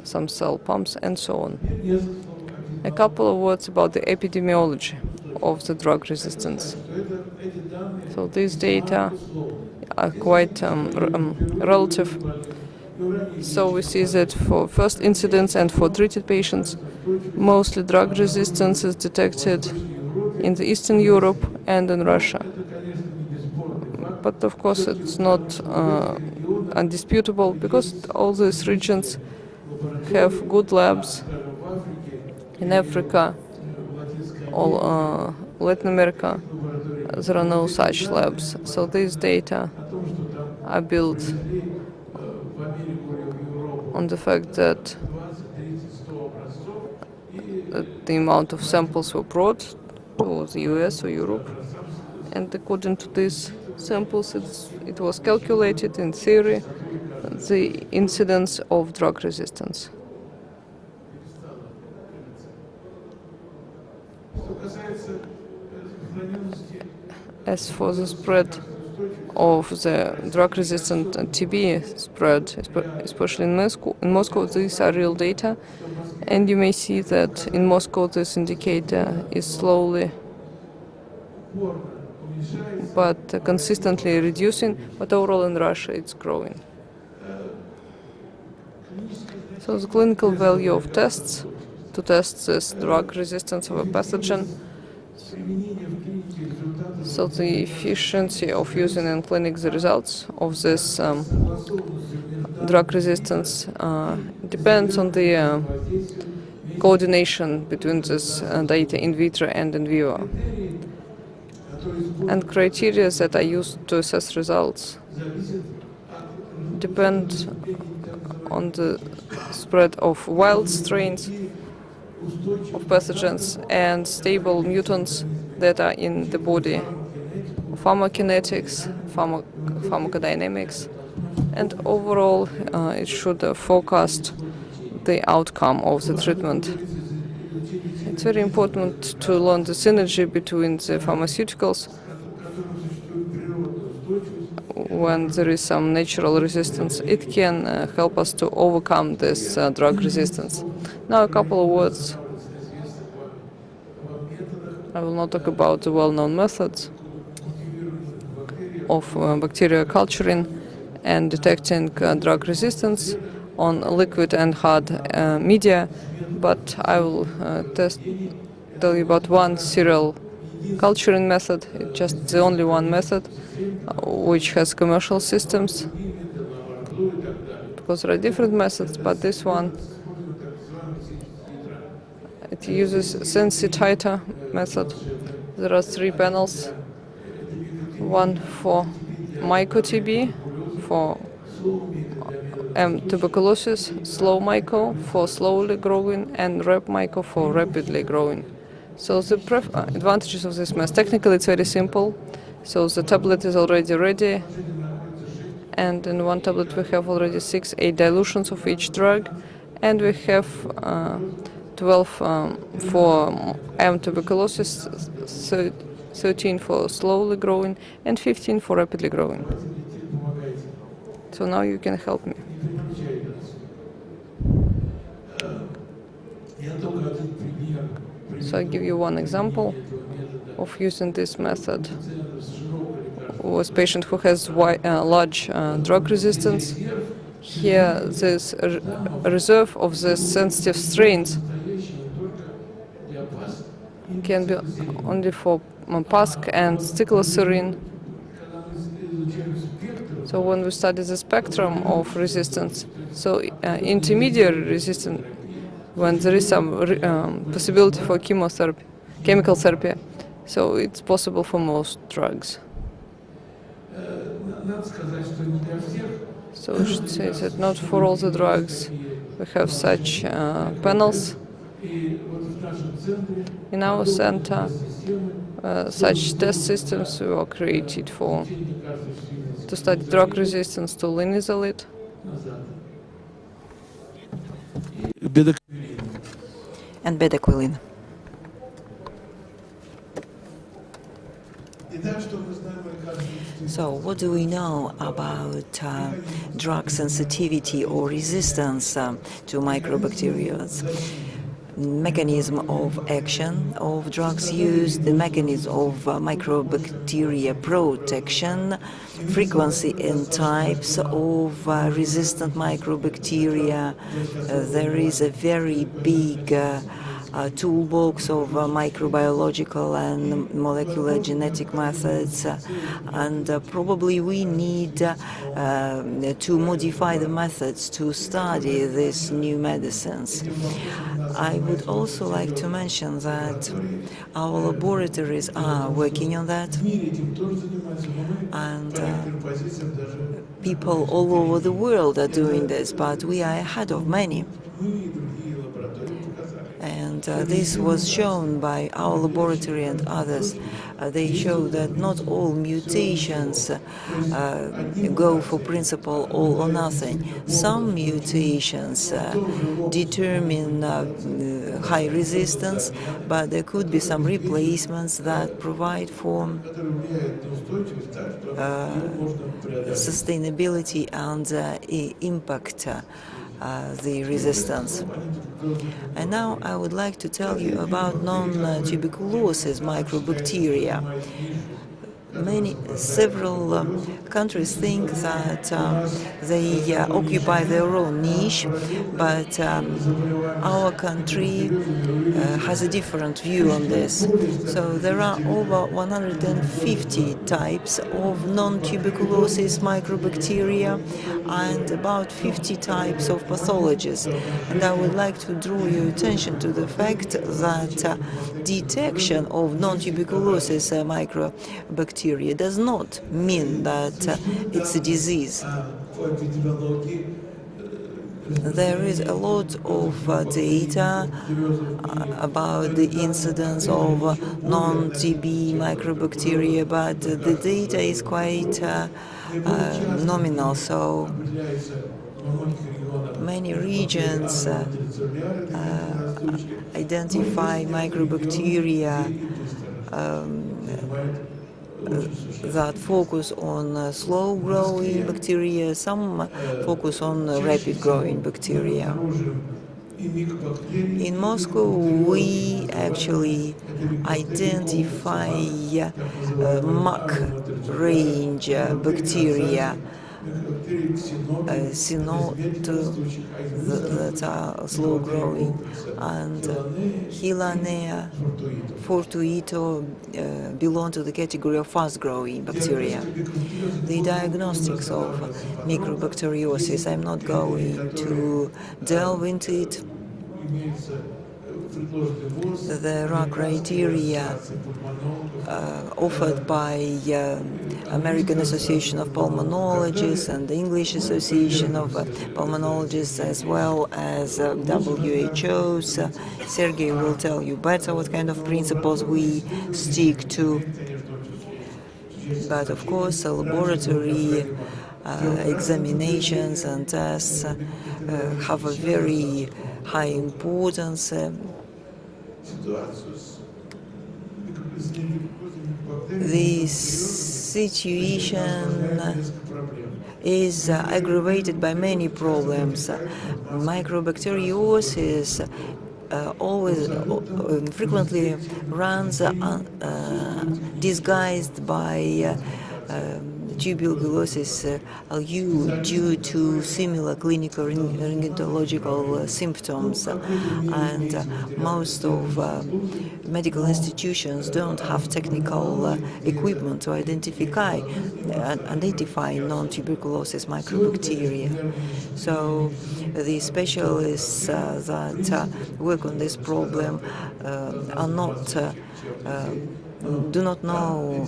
some cell pumps, and so on. A couple of words about the epidemiology of the drug resistance. So these data are quite relative. So we see that for first incidence and for treated patients, mostly drug resistance is detected in the Eastern Europe and in Russia. But of course it's not undisputable, because all these regions have good labs. In Africa, all Latin America, there are no such labs. So these data are built on the fact that the amount of samples were brought to the US or Europe, and according to these samples it was calculated in theory the incidence of drug resistance. As for the spread of the drug-resistant TB spread, especially in Moscow, these are real data, and you may see that in Moscow this indicator is slowly but consistently reducing, but overall in Russia it's growing. So the clinical value of tests to test this drug resistance of a pathogen. So the efficiency of using in clinic the results of this drug resistance depends on the coordination between this data in vitro and in vivo. And criteria that are used to assess results depend on the spread of wild strains of pathogens and stable mutants that are in the body, pharmacokinetics, pharmacodynamics, and overall it should forecast the outcome of the treatment. It's very important to learn the synergy between the pharmaceuticals when there is some natural resistance. It can help us to overcome this drug resistance. Now a couple of words. I will not talk about the well-known methods of bacterial culturing and detecting drug resistance on liquid and hard media, but I will tell you about one serial culturing method. It's just the only one method which has commercial systems, because there are different methods, but this one, it uses sensi-titer method. There are 3 panels, one for myco-TB, for tuberculosis, slow myco for slowly growing, and rap myco for rapidly growing. So the advantages of this method, technically it's very simple. So the tablet is already ready, and in one tablet we have already 6-8 dilutions of each drug, and we have 12 for tuberculosis, 13 for slowly growing, and 15 for rapidly growing. So now you can help me. So I give you one example of using this method. Was a patient who has large drug resistance. Here, this reserve of the sensitive strains can be only for PASC and sticloserine. So when we study the spectrum of resistance, so intermediary resistance, when there is some possibility for chemotherapy, chemical therapy, so it's possible for most drugs. So we should say that not for all the drugs we have such panels. In our center, such test systems were created to study drug resistance to linezolid. And bedaquiline. So what do we know about drug sensitivity or resistance to microbacterias? Mechanism of action of drugs used, the mechanism of microbacteria protection, frequency and types of resistant microbacteria. There is a very big toolbox of microbiological and molecular genetic methods, and probably we need to modify the methods to study these new medicines. I would also like to mention that our laboratories are working on that, and people all over the world are doing this, but we are ahead of many. And this was shown by our laboratory and others. They show that not all mutations go for principle all or nothing. Some mutations determine high resistance, but there could be some replacements that provide for sustainability and impact the resistance. And now I would like to tell you about non-tuberculosis microbacteria. Several countries think that they occupy their own niche, but our country has a different view on this. So there are over 150 types of non-tuberculosis microbacteria and about 50 types of pathologies. And I would like to draw your attention to the fact that detection of non-tuberculosis microbacteria does not mean that it's a disease. There is a lot of data about the incidence of non-TB microbacteria, but the data is quite nominal, so many regions identify microbacteria that focus on slow-growing bacteria, some focus on rapid-growing bacteria. In Moscow, we actually identify MAC range bacteria, that are slow-growing, and Hilanea fortuito belong to the category of fast-growing bacteria. The diagnostics of microbacteriosis, I'm not going to delve into it. There are criteria offered by American Association of Pulmonologists and the English Association of Pulmonologists, as well as WHO's. Sergey will tell you better what kind of principles we stick to. But of course, laboratory examinations and tests have a very high importance. The situation is aggravated by many problems. Microbacteriosis always frequently runs disguised by tuberculosis due to similar clinical rheumatological symptoms, and most of medical institutions don't have technical equipment to identify non-tuberculosis microbacteria. So the specialists that work on this problem are not do not know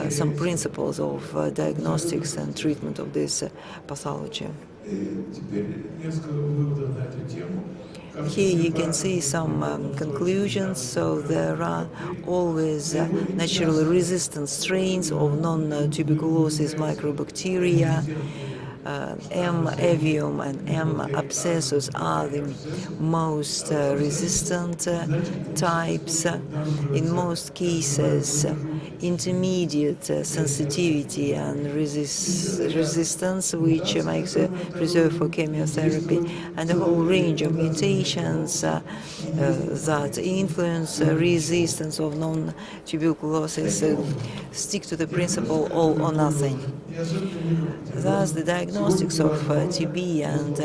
some principles of diagnostics and treatment of this pathology. Here you can see some conclusions. So there are always naturally resistant strains of non-tuberculosis microbacteria. M. avium and M. abscessus are the most resistant types. In most cases, intermediate sensitivity and resistance, which makes a reserve for chemotherapy, and a whole range of mutations that influence resistance of non-tuberculosis stick to the principle all or nothing. Thus, the diagnostics of TB and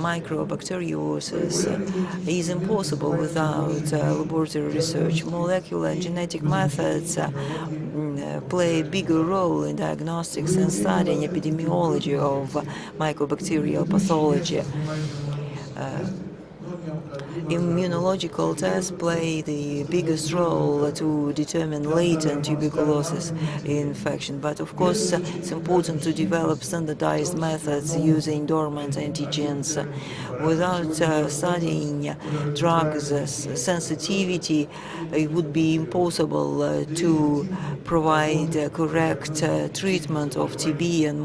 microbacteriosis is impossible without laboratory research. Molecular and genetic methods play a bigger role in diagnostics and studying epidemiology of mycobacterial pathology. Immunological tests play the biggest role to determine latent tuberculosis infection, but of course it's important to develop standardized methods using dormant antigens. Without studying drugs' sensitivity, it would be impossible to provide correct treatment of TB and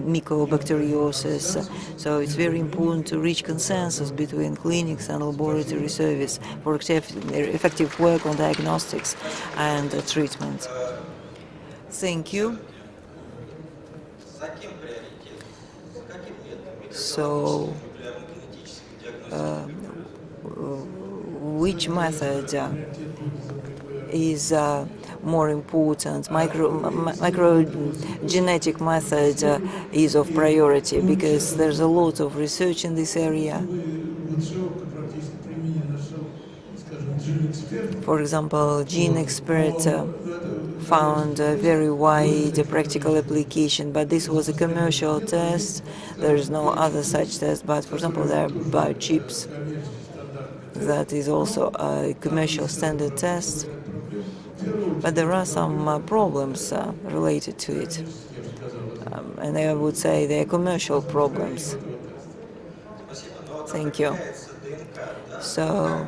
mycobacteriosis. So it's very important to reach consensus between clinics and laboratory service for effective work on diagnostics and treatment. Thank you. So, which method is more important? Microgenetic method is of priority because there's a lot of research in this area. For example, GeneXpert found a very wide practical application, but this was a commercial test. There is no other such test, but for example, there are biochips. That is also a commercial standard test. But there are some problems related to it. And I would say they are commercial problems. Thank you. So,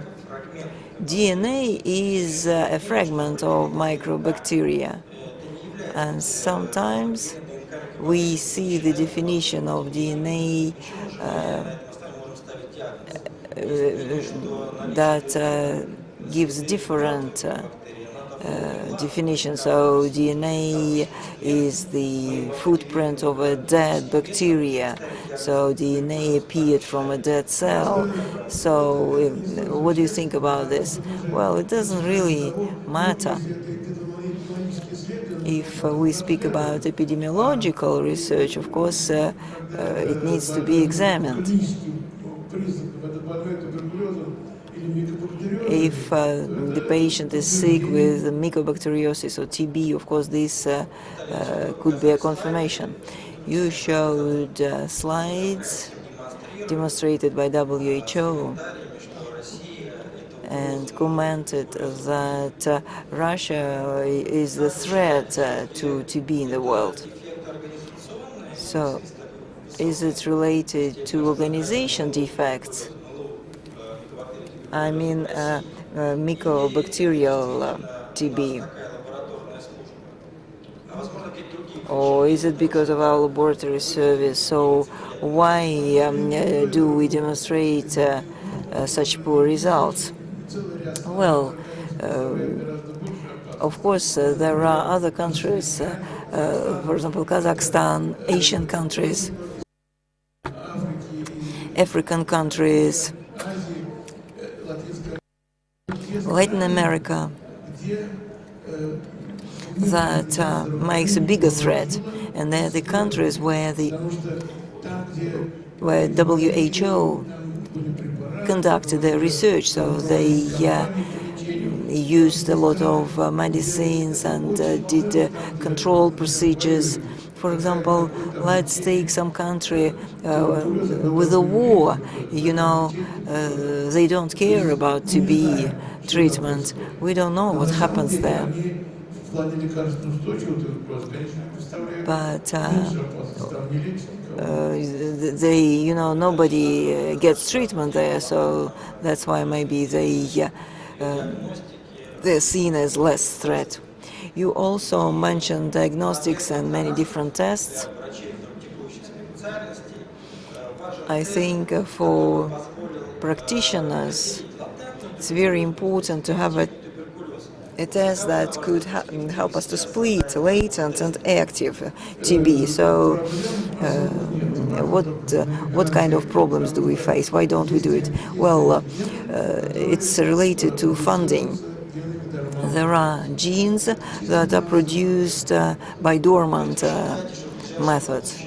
DNA is a fragment of microbacteria, and sometimes we see the definition of DNA that gives different definition. So DNA is the footprint of a dead bacteria. So DNA appeared from a dead cell. So what do you think about this? Well, it doesn't really matter. If we speak about epidemiological research, of course, it needs to be examined. If the patient is sick with mycobacteriosis or TB, of course, this could be a confirmation. You showed slides demonstrated by WHO and commented that Russia is the threat to TB in the world. So, is it related to organization defects? I mean, mycobacterial TB. Or is it because of our laboratory service? So why do we demonstrate such poor results? Well, of course, there are other countries, for example, Kazakhstan, Asian countries, African countries, Latin America, that makes a bigger threat, and they're the countries where WHO conducted their research, so they used a lot of medicines and did control procedures. For example, let's take some country with a war. You know, they don't care about TB treatment. We don't know what happens there. But nobody gets treatment there, so that's why maybe they're seen as less threat. You also mentioned diagnostics and many different tests. I think for practitioners, it's very important to have a test that could help us to split latent and active TB. So what kind of problems do we face? Why don't we do it? Well, it's related to funding. There are genes that are produced by dormant methods.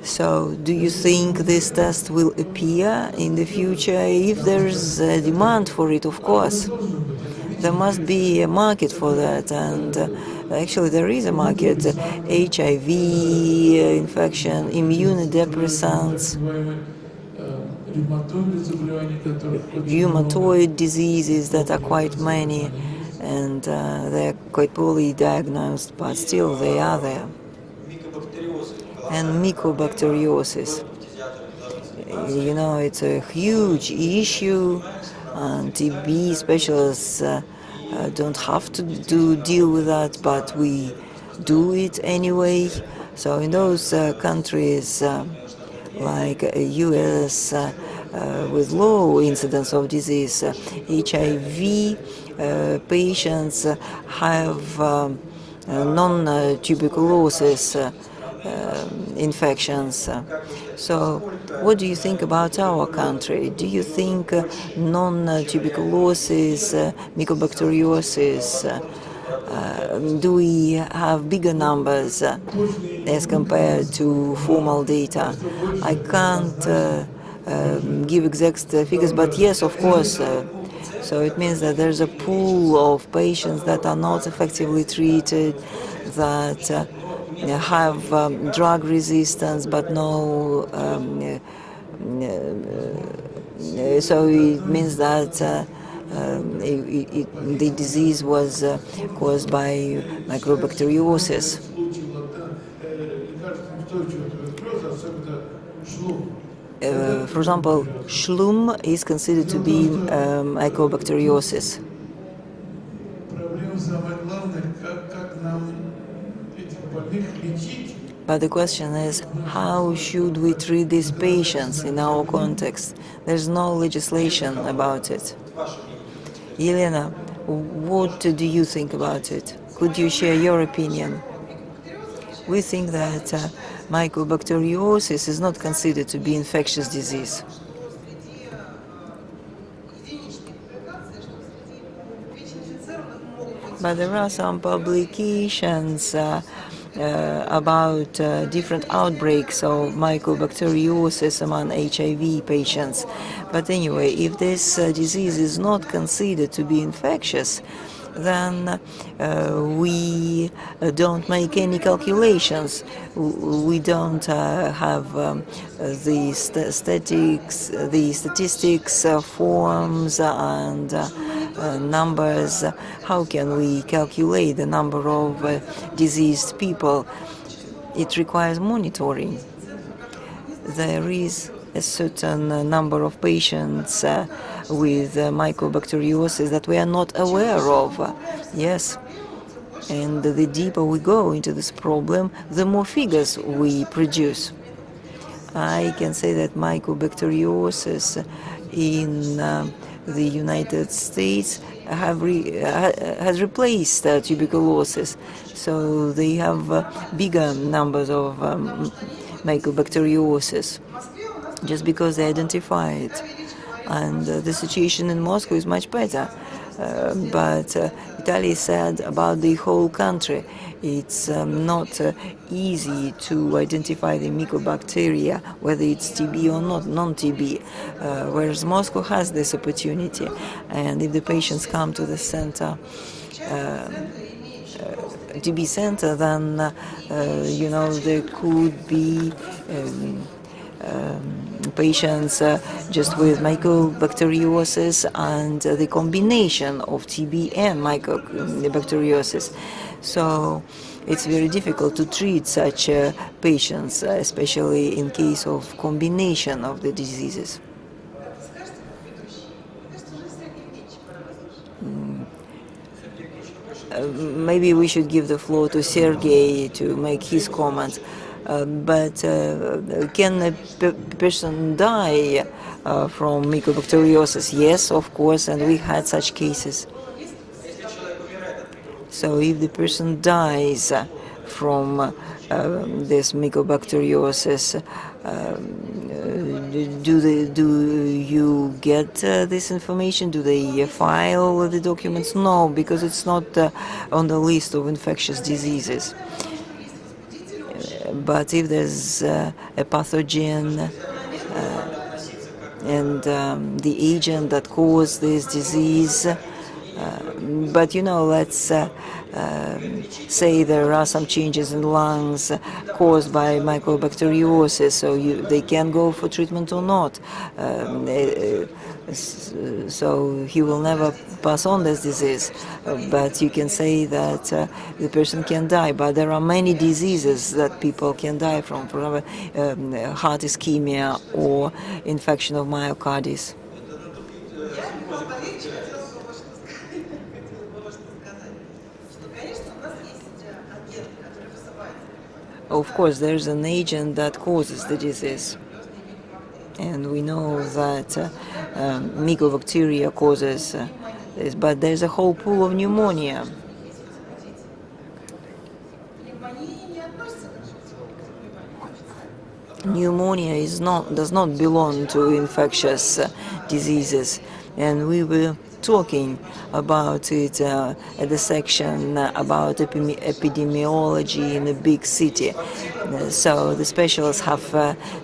So do you think this test will appear in the future? If there's a demand for it, of course. There must be a market for that, and actually there is a market. HIV infection, immunodepressants, rheumatoid diseases that are quite many, and they're quite poorly diagnosed, but still they are there. And mycobacteriosis. You know, it's a huge issue, and TB specialists don't have to deal with that, but we do it anyway. So in those countries like US with low incidence of disease, HIV patients have non-tuberculosis infections. So what do you think about our country? Do you think non-tuberculosis, mycobacteriosis, do we have bigger numbers as compared to formal data? I can't give exact figures, but yes, of course. So it means that there's a pool of patients that are not effectively treated, that have drug resistance, but no. So it means that the disease was caused by microbacteriosis. For example, Schlum is considered to be mycobacteriosis. But the question is, how should we treat these patients in our context? There's no legislation about it. Elena, what do you think about it? Could you share your opinion? We think that mycobacteriosis is not considered to be infectious disease. But there are some publications about different outbreaks of mycobacteriosis among HIV patients. But anyway, if this disease is not considered to be infectious, then we don't make any calculations. We don't have the statistics forms and numbers. How can we calculate the number of diseased people? It requires monitoring. There is a certain number of patients with mycobacteriosis that we are not aware of. Yes. And the deeper we go into this problem, the more figures we produce. I can say that mycobacteriosis in the United States has replaced tuberculosis. So they have bigger numbers of mycobacteriosis just because they identify it. and the situation in Moscow is much better. But Vitaly said about the whole country, it's not easy to identify the mycobacteria, whether it's TB or not, non-TB, whereas Moscow has this opportunity. And if the patients come to the center, TB center, then there could be patients just with mycobacteriosis and the combination of TB and mycobacteriosis. So it's very difficult to treat such patients, especially in case of combination of the diseases. Maybe we should give the floor to Sergey to make his comment. But can a person die from mycobacteriosis? Yes, of course, and we had such cases. So if the person dies from this mycobacteriosis, do you get this information? Do they file the documents? No, because it's not on the list of infectious diseases. But if there's a pathogen and the agent that caused this disease, but let's say there are some changes in lungs caused by mycobacteriosis, so they can go for treatment or not. So he will never pass on this disease, but you can say that the person can die. But there are many diseases that people can die from, for example, heart ischemia or infection of myocarditis. Of course, there's an agent that causes the disease. And we know that mycobacteria causes this, but there's a whole pool of pneumonia. Pneumonia does not belong to infectious diseases, and we were talking about it at the section about epidemiology in a big city. So the specialists have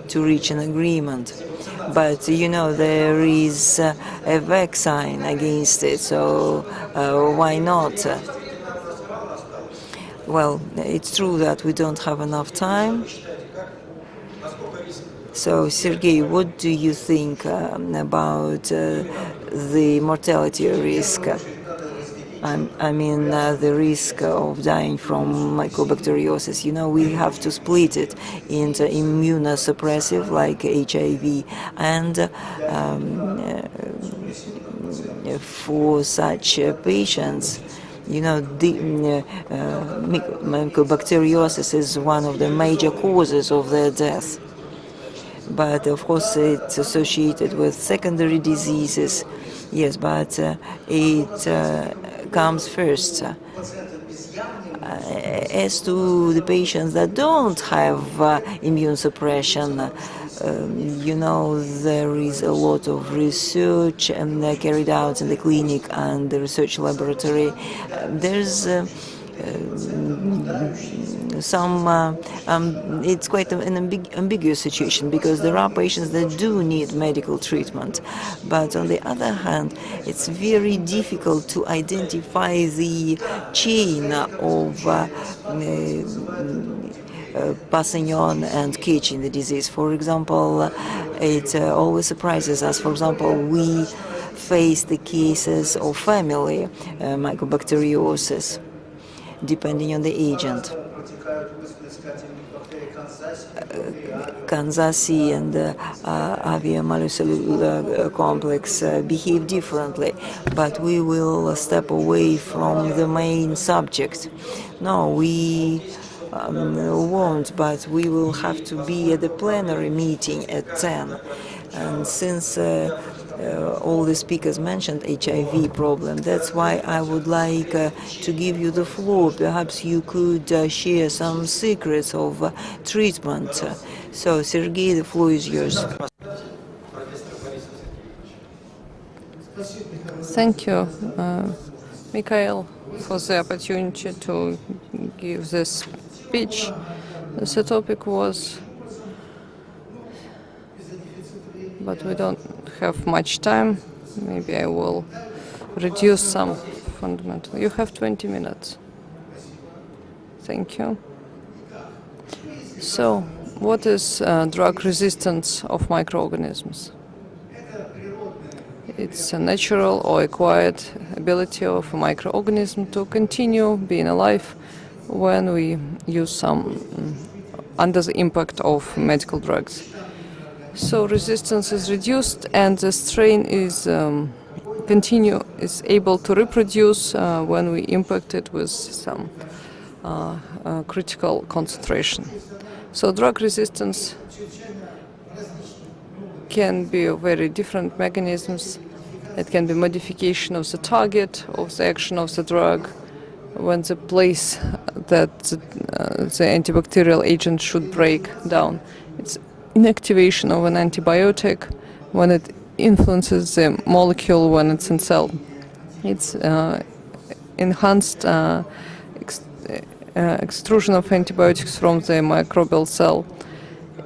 to reach an agreement. But there is a vaccine against it, so why not? Well, it's true that we don't have enough time. So, Sergey, what do you think about the mortality risk? I mean, the risk of dying from mycobacteriosis. We have to split it into immunosuppressive, like HIV, and for such patients, mycobacteriosis is one of the major causes of their death. But of course, it's associated with secondary diseases. Yes, but it comes first. As to the patients that don't have immune suppression, there is a lot of research carried out in the clinic and the research laboratory. There's it's quite an ambiguous situation, because there are patients that do need medical treatment, but on the other hand, it's very difficult to identify the chain of passing on and catching the disease. For example, it always surprises us. For example, we face the cases of family mycobacteriosis, depending on the agent. Kanzasi and aviamolecular complex behave differently, but we will step away from the main subject. No, we won't, but we will have to be at the plenary meeting at 10. And since all the speakers mentioned HIV problem, that's why I would like to give you the floor. Perhaps you could share some secrets of treatment. So, Sergey, the floor is yours. Thank you, Mikhail, for the opportunity to give this speech. The topic was, but we don't have much time. Maybe I will reduce some fundamental. You have 20 minutes. Thank you. So, what is drug resistance of microorganisms? It's a natural or acquired ability of a microorganism to continue being alive when we use some under the impact of medical drugs. So resistance is reduced and the strain is able to reproduce when we impact it with some critical concentration. So drug resistance can be of very different mechanisms. It can be modification of the target of the action of the drug, when the place that the antibacterial agent should break down. It's inactivation of an antibiotic when it influences the molecule when it's in cell. It's enhanced extrusion of antibiotics from the microbial cell.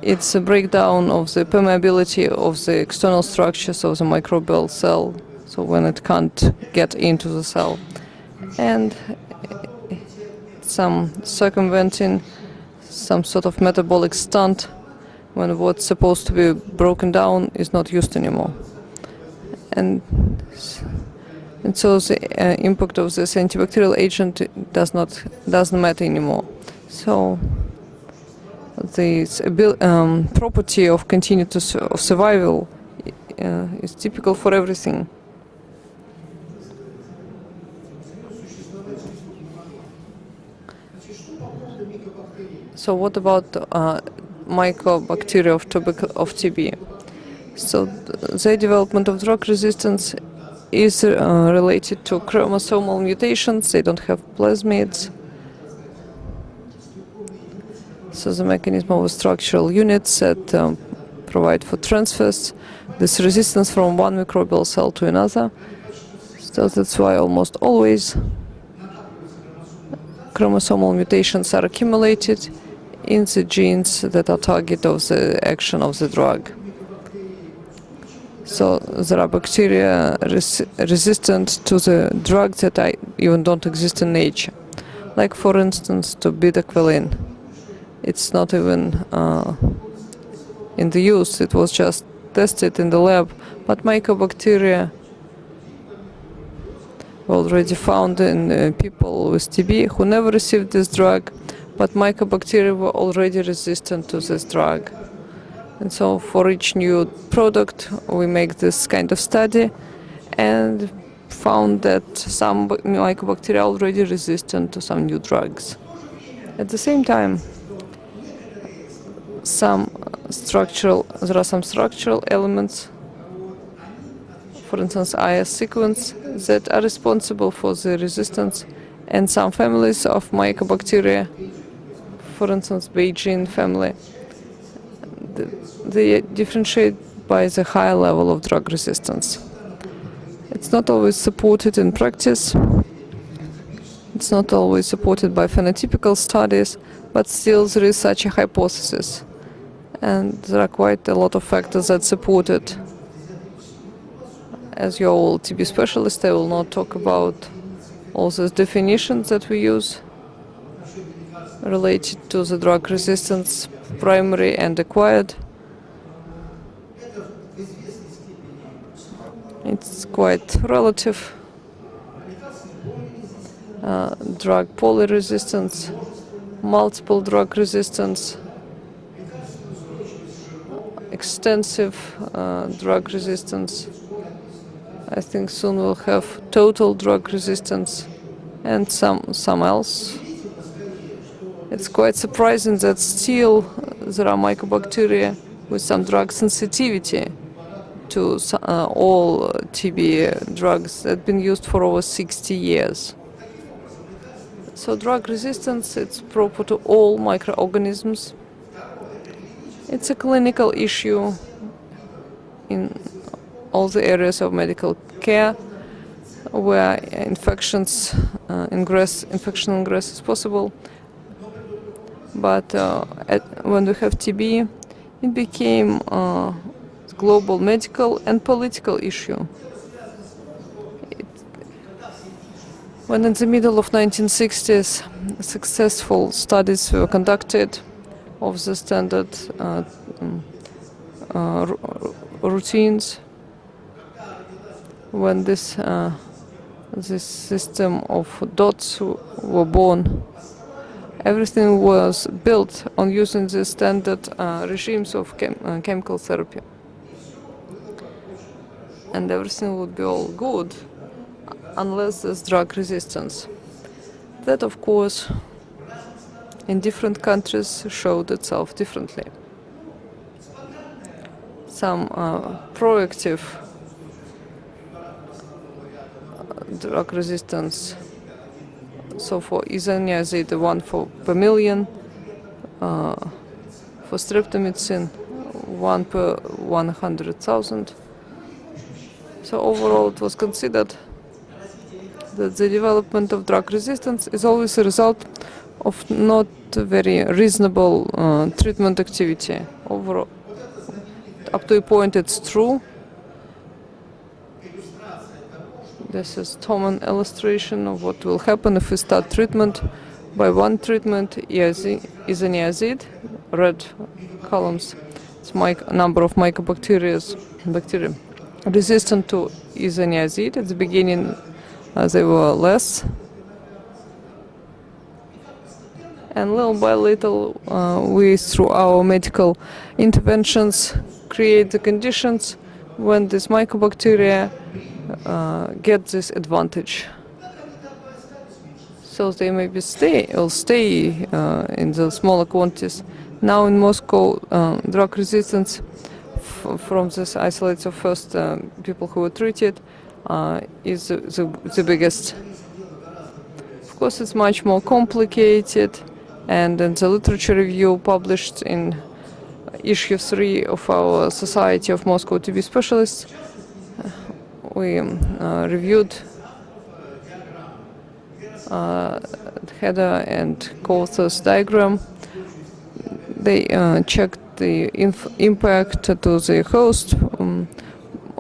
It's a breakdown of the permeability of the external structures of the microbial cell, so when it can't get into the cell. And some circumventing, some sort of metabolic stunt, when what's supposed to be broken down is not used anymore. And so the impact of this antibacterial agent doesn't matter anymore. So this property of continuity of survival is typical for everything. So what about mycobacteria of TB? So the development of drug resistance is related to chromosomal mutations. They don't have plasmids. So the mechanism of structural units that provide for transfers, this resistance from one microbial cell to another. So that's why almost always chromosomal mutations are accumulated in the genes that are target of the action of the drug. So there are bacteria resistant to the drugs that even don't exist in nature, like for instance to beta-quilin. It's not even in the use, it was just tested in the lab, but mycobacteria were already found in people with TB who never received this drug, but mycobacteria were already resistant to this drug. And so for each new product we make this kind of study and found that some mycobacteria are already resistant to some new drugs. At the same time, there are some structural elements, for instance IS sequence, that are responsible for the resistance, and some families of mycobacteria, for instance Beijing family, they differentiate by the higher level of drug resistance. It's not always supported in practice, it's not always supported by phenotypical studies, but still there is such a hypothesis. And there are quite a lot of factors that support it. As you're all TB specialists, I will not talk about all those definitions that we use related to the drug resistance, primary and acquired. It's quite relative. Drug polyresistance, multiple drug resistance, extensive drug resistance. I think soon we'll have total drug resistance and some else. It's quite surprising that still there are mycobacteria with some drug sensitivity to all TB drugs that have been used for over 60 years. So drug resistance, it's proper to all microorganisms. It's a clinical issue in all the areas of medical care where infection ingress is possible. But when we have TB, it became a global medical and political issue. When in the middle of 1960s, successful studies were conducted of the standard routines, when this system of dots were born, everything was built on using the standard regimes of chemical therapy. And everything would be all good unless there's drug resistance. That, of course, in different countries showed itself differently. Some proactive drug resistance, so for isoniazid, 1 per million, for streptomycin, 1 per 100,000. So overall it was considered that the development of drug resistance is always a result of not very reasonable treatment activity. Overall, up to a point it's true. This is common illustration of what will happen if we start treatment by one treatment, isoniazid, red columns. It's number of bacteria resistant to isoniazid. At the beginning they were less, and little by little we, through our medical interventions, create the conditions when these mycobacteria get this advantage. So they maybe stay in the smaller quantities. Now in Moscow, drug resistance from this isolates of first people who were treated is the biggest. Of course, it's much more complicated, and in the literature review published in issue 3 of our Society of Moscow TB Specialists, we reviewed header and co-authors diagram. They checked the impact to the host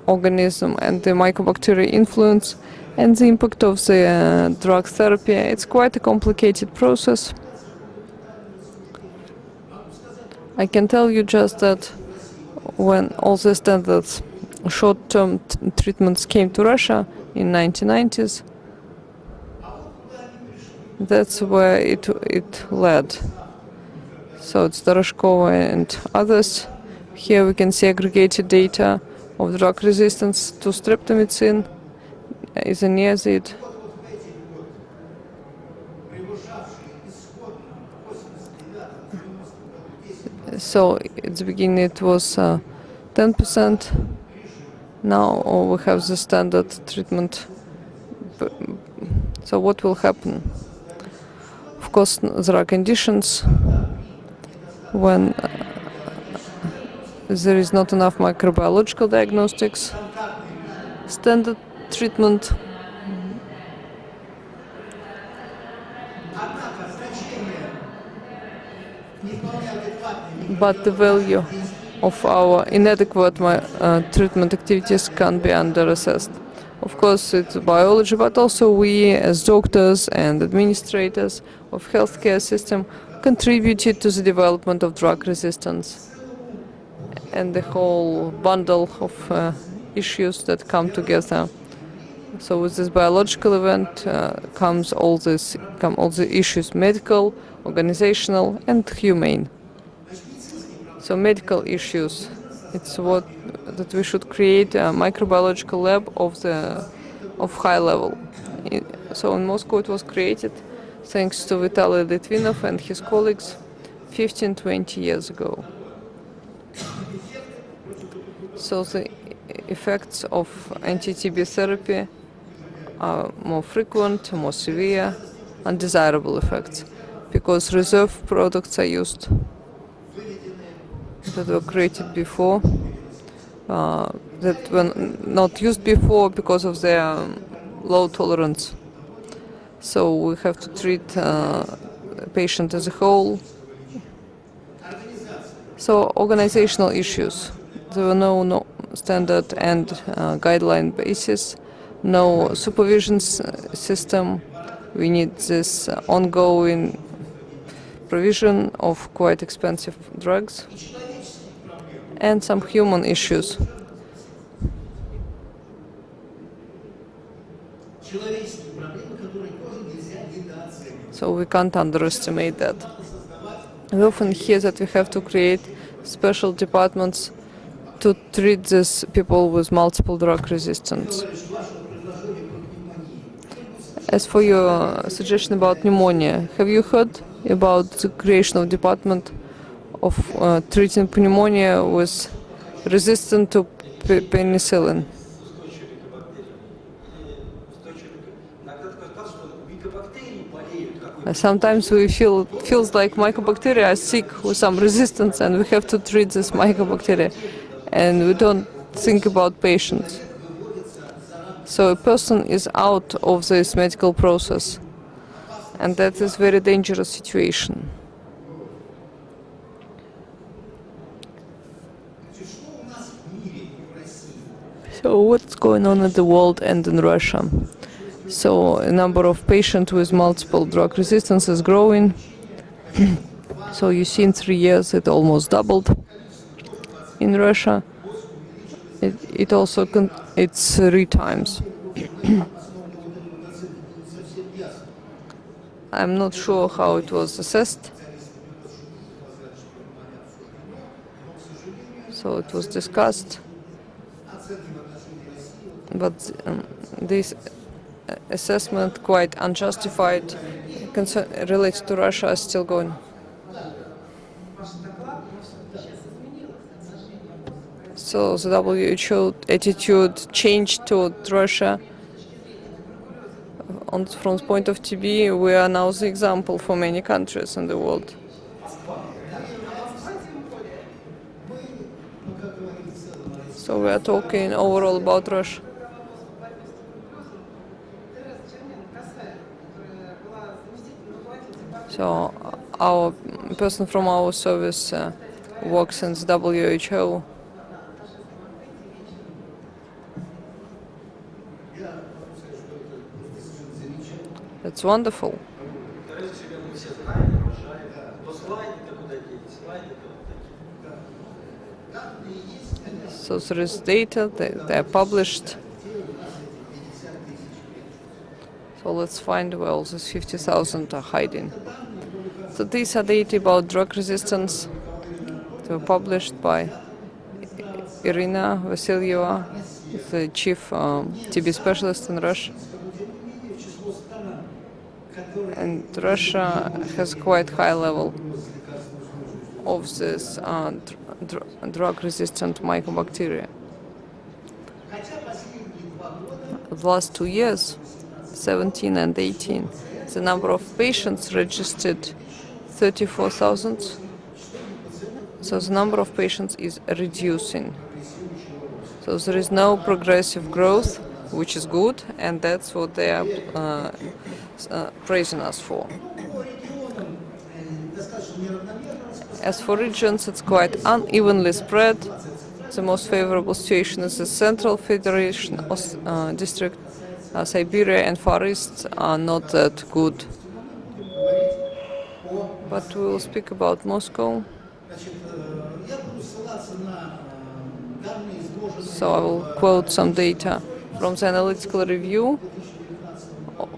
organism and the mycobacteria influence and the impact of the drug therapy. It's quite a complicated process. I can tell you just that when all the standards short-term treatments came to Russia in 1990s, that's where it led. So it's Doroshkova and others. Here we can see aggregated data of drug resistance to streptomycin, isoniazid. So at the beginning it was 10%. Now we have the standard treatment. So what will happen? Of course, there are conditions when there is not enough microbiological diagnostics. Standard treatment but the value of our inadequate treatment activities can be under-assessed. Of course, it's biology, but also we as doctors and administrators of healthcare system contributed to the development of drug resistance and the whole bundle of issues that come together. So with this biological event come all the issues: medical, organizational, and humane. So medical issues, it's that we should create a microbiological lab of high level. So in Moscow it was created thanks to Vitaly Litvinov and his colleagues 15-20 years ago. So the effects of anti-TB therapy are more frequent, more severe, undesirable effects, because reserve products are used that were created before. that were not used before because of their low tolerance. So we have to treat patient as a whole. So organizational issues. There were no standard and guideline basis, no supervision system. We need this ongoing provision of quite expensive drugs, and some human issues. So we can't underestimate that. We often hear that we have to create special departments to treat these people with multiple drug resistance. As for your suggestion about pneumonia, have you heard about the creation of department of treating pneumonia with resistant to penicillin? Sometimes we feels like mycobacteria are sick with some resistance, and we have to treat this mycobacteria, and we don't think about patients. So a person is out of this medical process, and that is very dangerous situation. So what's going on in the world and in Russia? So a number of patients with multiple drug resistance is growing. So you see in 3 years it almost doubled in Russia. It's 3 times. I'm not sure how it was assessed. So it was discussed, but this assessment, quite unjustified, related to Russia, is still going. So the WHO attitude changed toward Russia. From the point of TB, we are now the example for many countries in the world. So we are talking overall about Russia. So our person from our service works in the WHO. That's wonderful. So there is data, they are published. So let's find where all these 50,000 are hiding. So these are data about drug resistance. They were published by Irina Vasilyeva, the chief TB specialist in Russia. And Russia has quite high level of this drug-resistant mycobacteria. The last 2 years, 17 and 18, the number of patients registered 34,000. So the number of patients is reducing. So there is no progressive growth, which is good, and that's what they are praising us for. As for regions, it's quite unevenly spread. The most favorable situation is the Central Federation District. Siberia and Far East are not that good. But we will speak about Moscow. So I will quote some data from the analytical review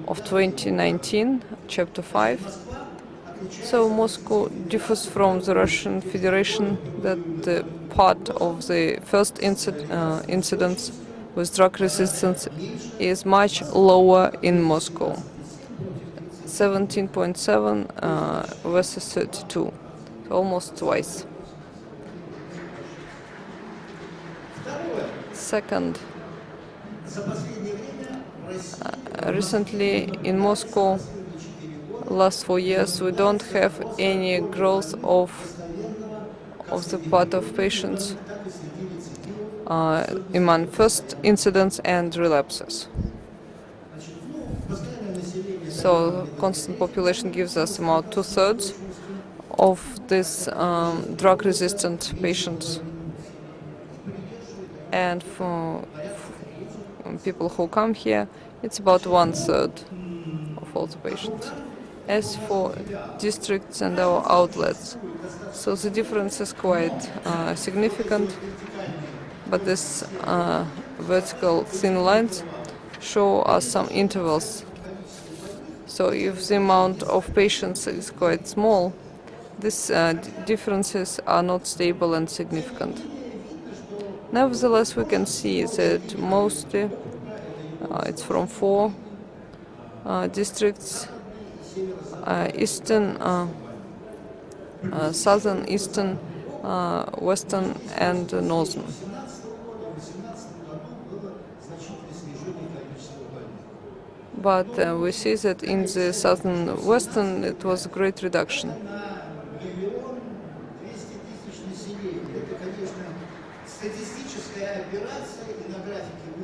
of 2019, chapter 5. So Moscow differs from the Russian Federation that the part of the first incidence with drug resistance is much lower in Moscow, 17.7 versus 32, almost twice. Second, recently in Moscow, last 4 years, we don't have any growth of the part of patients among first incidence and relapses. So constant population gives us about 2/3 of these drug-resistant patients. And for people who come here, it's about 1/3 of all the patients. As for districts and our outlets, so the difference is quite significant, but this vertical thin lines show us some intervals. So if the amount of patients is quite small, these differences are not stable and significant. Nevertheless, we can see that mostly it's from 4 districts: eastern, southern, eastern, western, and northern. But we see that in the southern western it was a great reduction.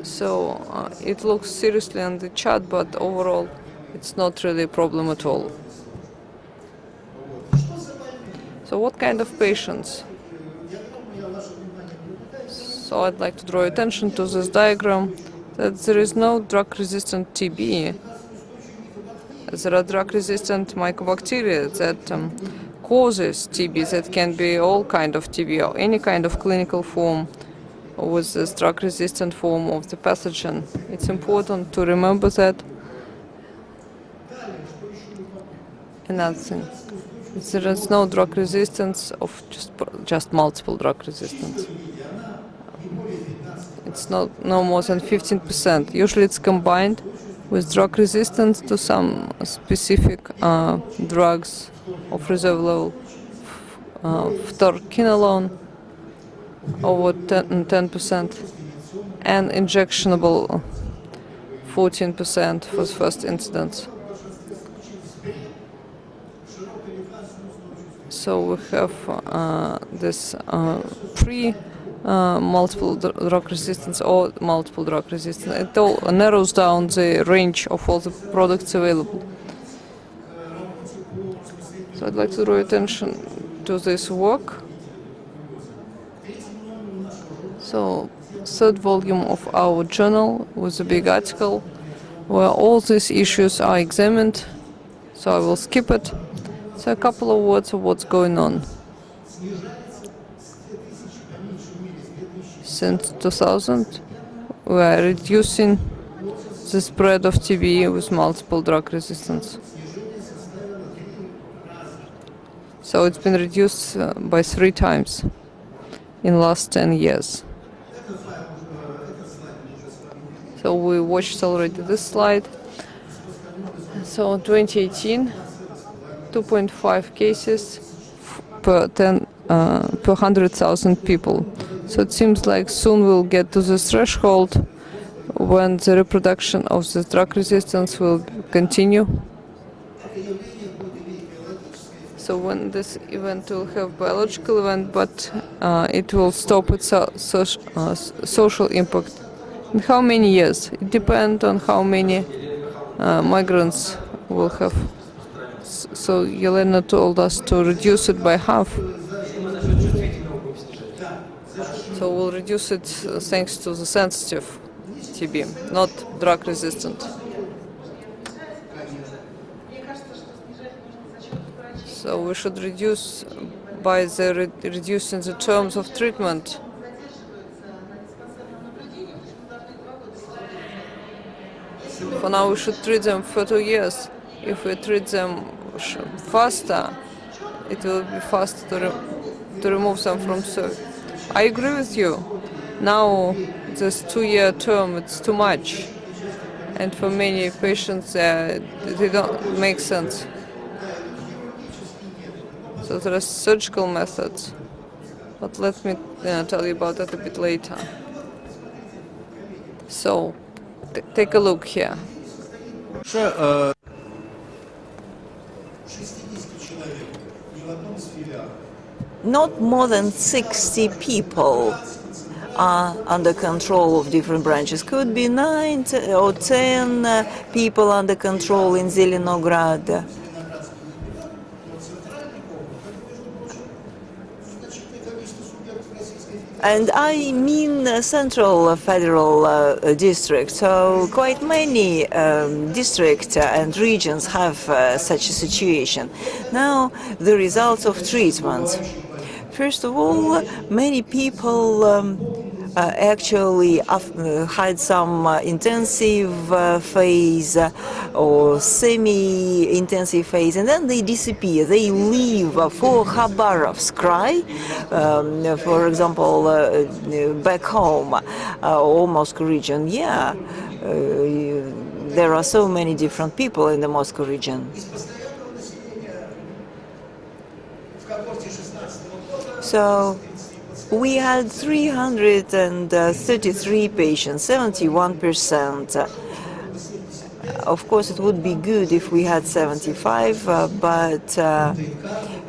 So it looks seriously on the chart, but overall it's not really a problem at all. So what kind of patients? So I'd like to draw attention to this diagram that there is no drug-resistant TB. There are drug-resistant mycobacteria that causes TB. That can be all kind of TB or any kind of clinical form with this drug-resistant form of the pathogen. It's important to remember that. Another thing, there is no drug resistance of just multiple drug resistance. It's no more than 15%. Usually it's combined with drug resistance to some specific drugs of reserve level, fluoroquinolone over 10%, and injectionable 14% for the first incidence. So we have this multiple drug resistance or multiple drug resistance. It all narrows down the range of all the products available. So I'd like to draw attention to this work. So third volume of our journal with a big article where all these issues are examined. So I will skip it. So a couple of words of what's going on. Since 2000, we are reducing the spread of TB with multiple drug resistance. So it's been reduced by 3 times in the last 10 years. So we watched already this slide. So 2018, 2.5 cases per 100,000 people. So it seems like soon we'll get to this threshold when the reproduction of this drug resistance will continue. So when this event will have biological event, but it will stop its social impact. In how many years? It depends on how many migrants we'll have. So Yelena told us to reduce it by half. So we'll reduce it thanks to the sensitive TB, not drug resistant. So we should reduce by reducing the terms of treatment. For now we should treat them for 2 years. If we treat them faster, it will be faster to remove them from surgery. I agree with you. Now this 2-year term, it's too much. And for many patients, they don't make sense. So there are surgical methods. But let me tell you about that a bit later. So, take a look here. Not more than 60 people are under control of different branches. Could be 9 or 10 people under control in Zelenograd. And I mean central federal district, so quite many districts and regions have such a situation. Now, the results of treatment. First of all, many people actually had some intensive phase or semi-intensive phase, and then they disappear. They leave for Khabarovsk Krai, for example, back home, or Moscow region. Yeah, there are so many different people in the Moscow region. So we had 333 patients, 71%. Of course, it would be good if we had 75, but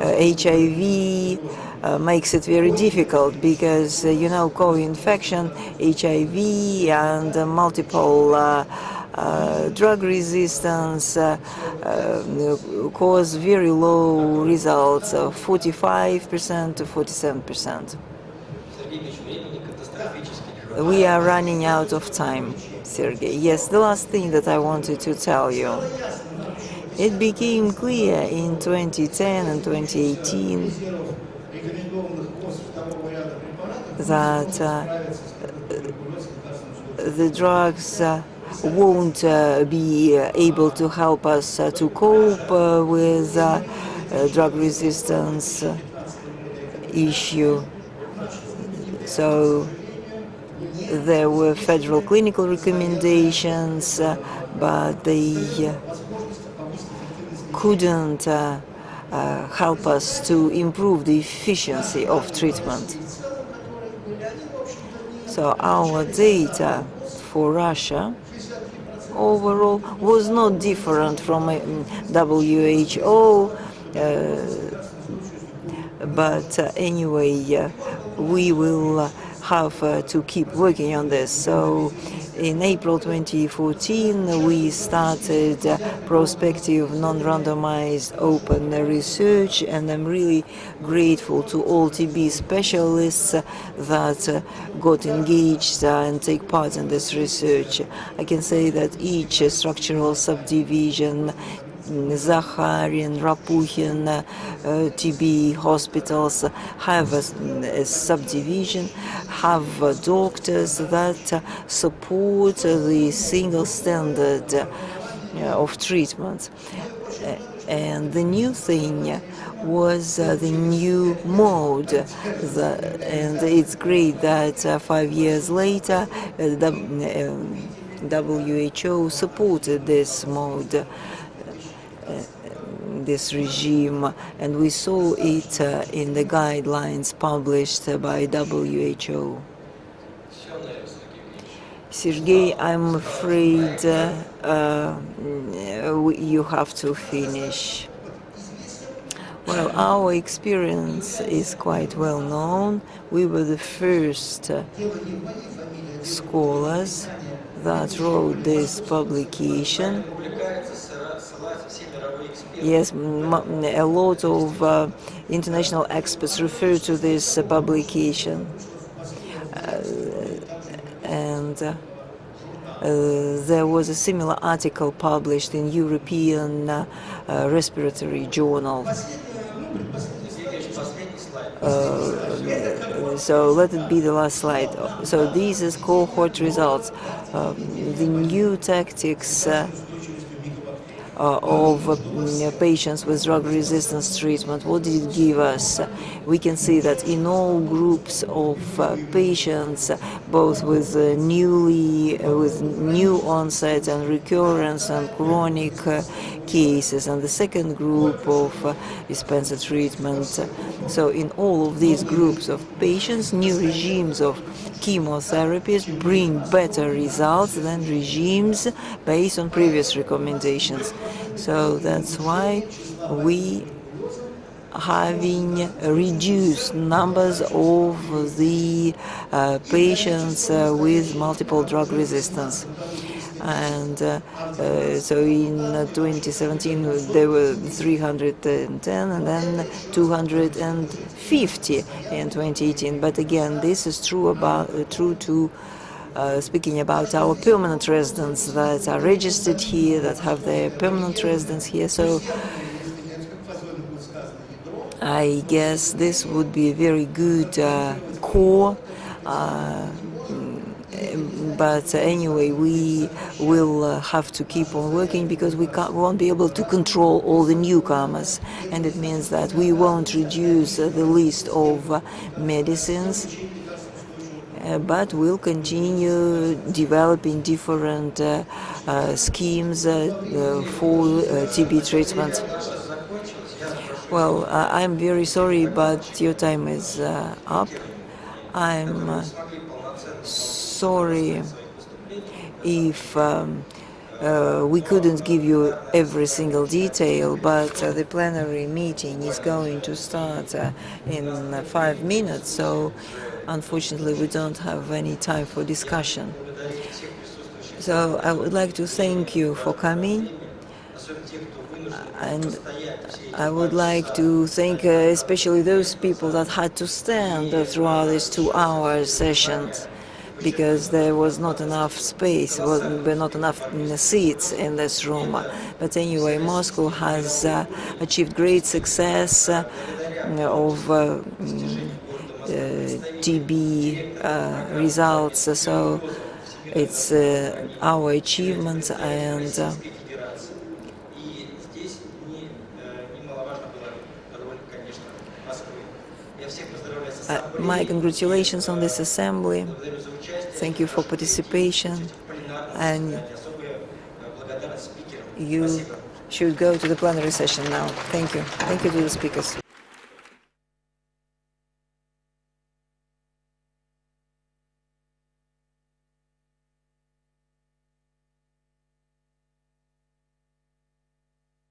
HIV makes it very difficult because, you know, co-infection, HIV, and multiple drug resistance cause very low results of 45% to 47%. We are running out of time, Sergey. Yes, the last thing that I wanted to tell you. It became clear in 2010 and 2018 that the drugs won't be able to help us to cope with drug resistance issue. So there were federal clinical recommendations, but they couldn't help us to improve the efficiency of treatment. So our data for Russia overall was not different from WHO, but anyway, we will have to keep working on this. So in April 2014, we started prospective non-randomized open research, and I'm really grateful to all TB specialists that got engaged and take part in this research. I can say that each structural subdivision, Zakharin, Rapuhin, TB hospitals have a subdivision, have doctors that support the single standard of treatment. And the new thing was the new mode, and it's great that 5 years later WHO supported this mode, this regime, and we saw it in the guidelines published by WHO. Sergey, I'm afraid you have to finish. Well, our experience is quite well known. We were the first scholars that wrote this publication. Yes, a lot of international experts refer to this publication. And there was a similar article published in European Respiratory Journal. So let it be the last slide. So this is cohort results. The new tactics of patients with drug resistance treatment. What did it give us? We can see that in all groups of patients, both with new onset and recurrence and chronic cases, and the second group of dispenser treatment. So in all of these groups of patients, new regimes of chemotherapies bring better results than regimes based on previous recommendations. So that's why we having reduced numbers of the patients with multiple drug resistance. And so in 2017 there were 310 and then 250 in 2018. But again, this is true to speaking about our permanent residents that are registered here, that have their permanent residence here. So I guess this would be a very good core. But anyway, we will have to keep on working because we won't be able to control all the newcomers, and it means that we won't reduce the list of medicines, but we'll continue developing different schemes for TB treatment. Well, I'm very sorry, but your time is up. I'm sorry if we couldn't give you every single detail, but the plenary meeting is going to start in 5 minutes, so unfortunately we don't have any time for discussion. So I would like to thank you for coming, and I would like to thank especially those people that had to stand throughout these 2-hour sessions, because there was not enough space, were not enough seats in this room. But anyway, Moscow has achieved great success of TB results, so it's our achievement, and my congratulations on this assembly. Thank you for participation, and you should go to the plenary session now. Thank you. Thank you to the speakers.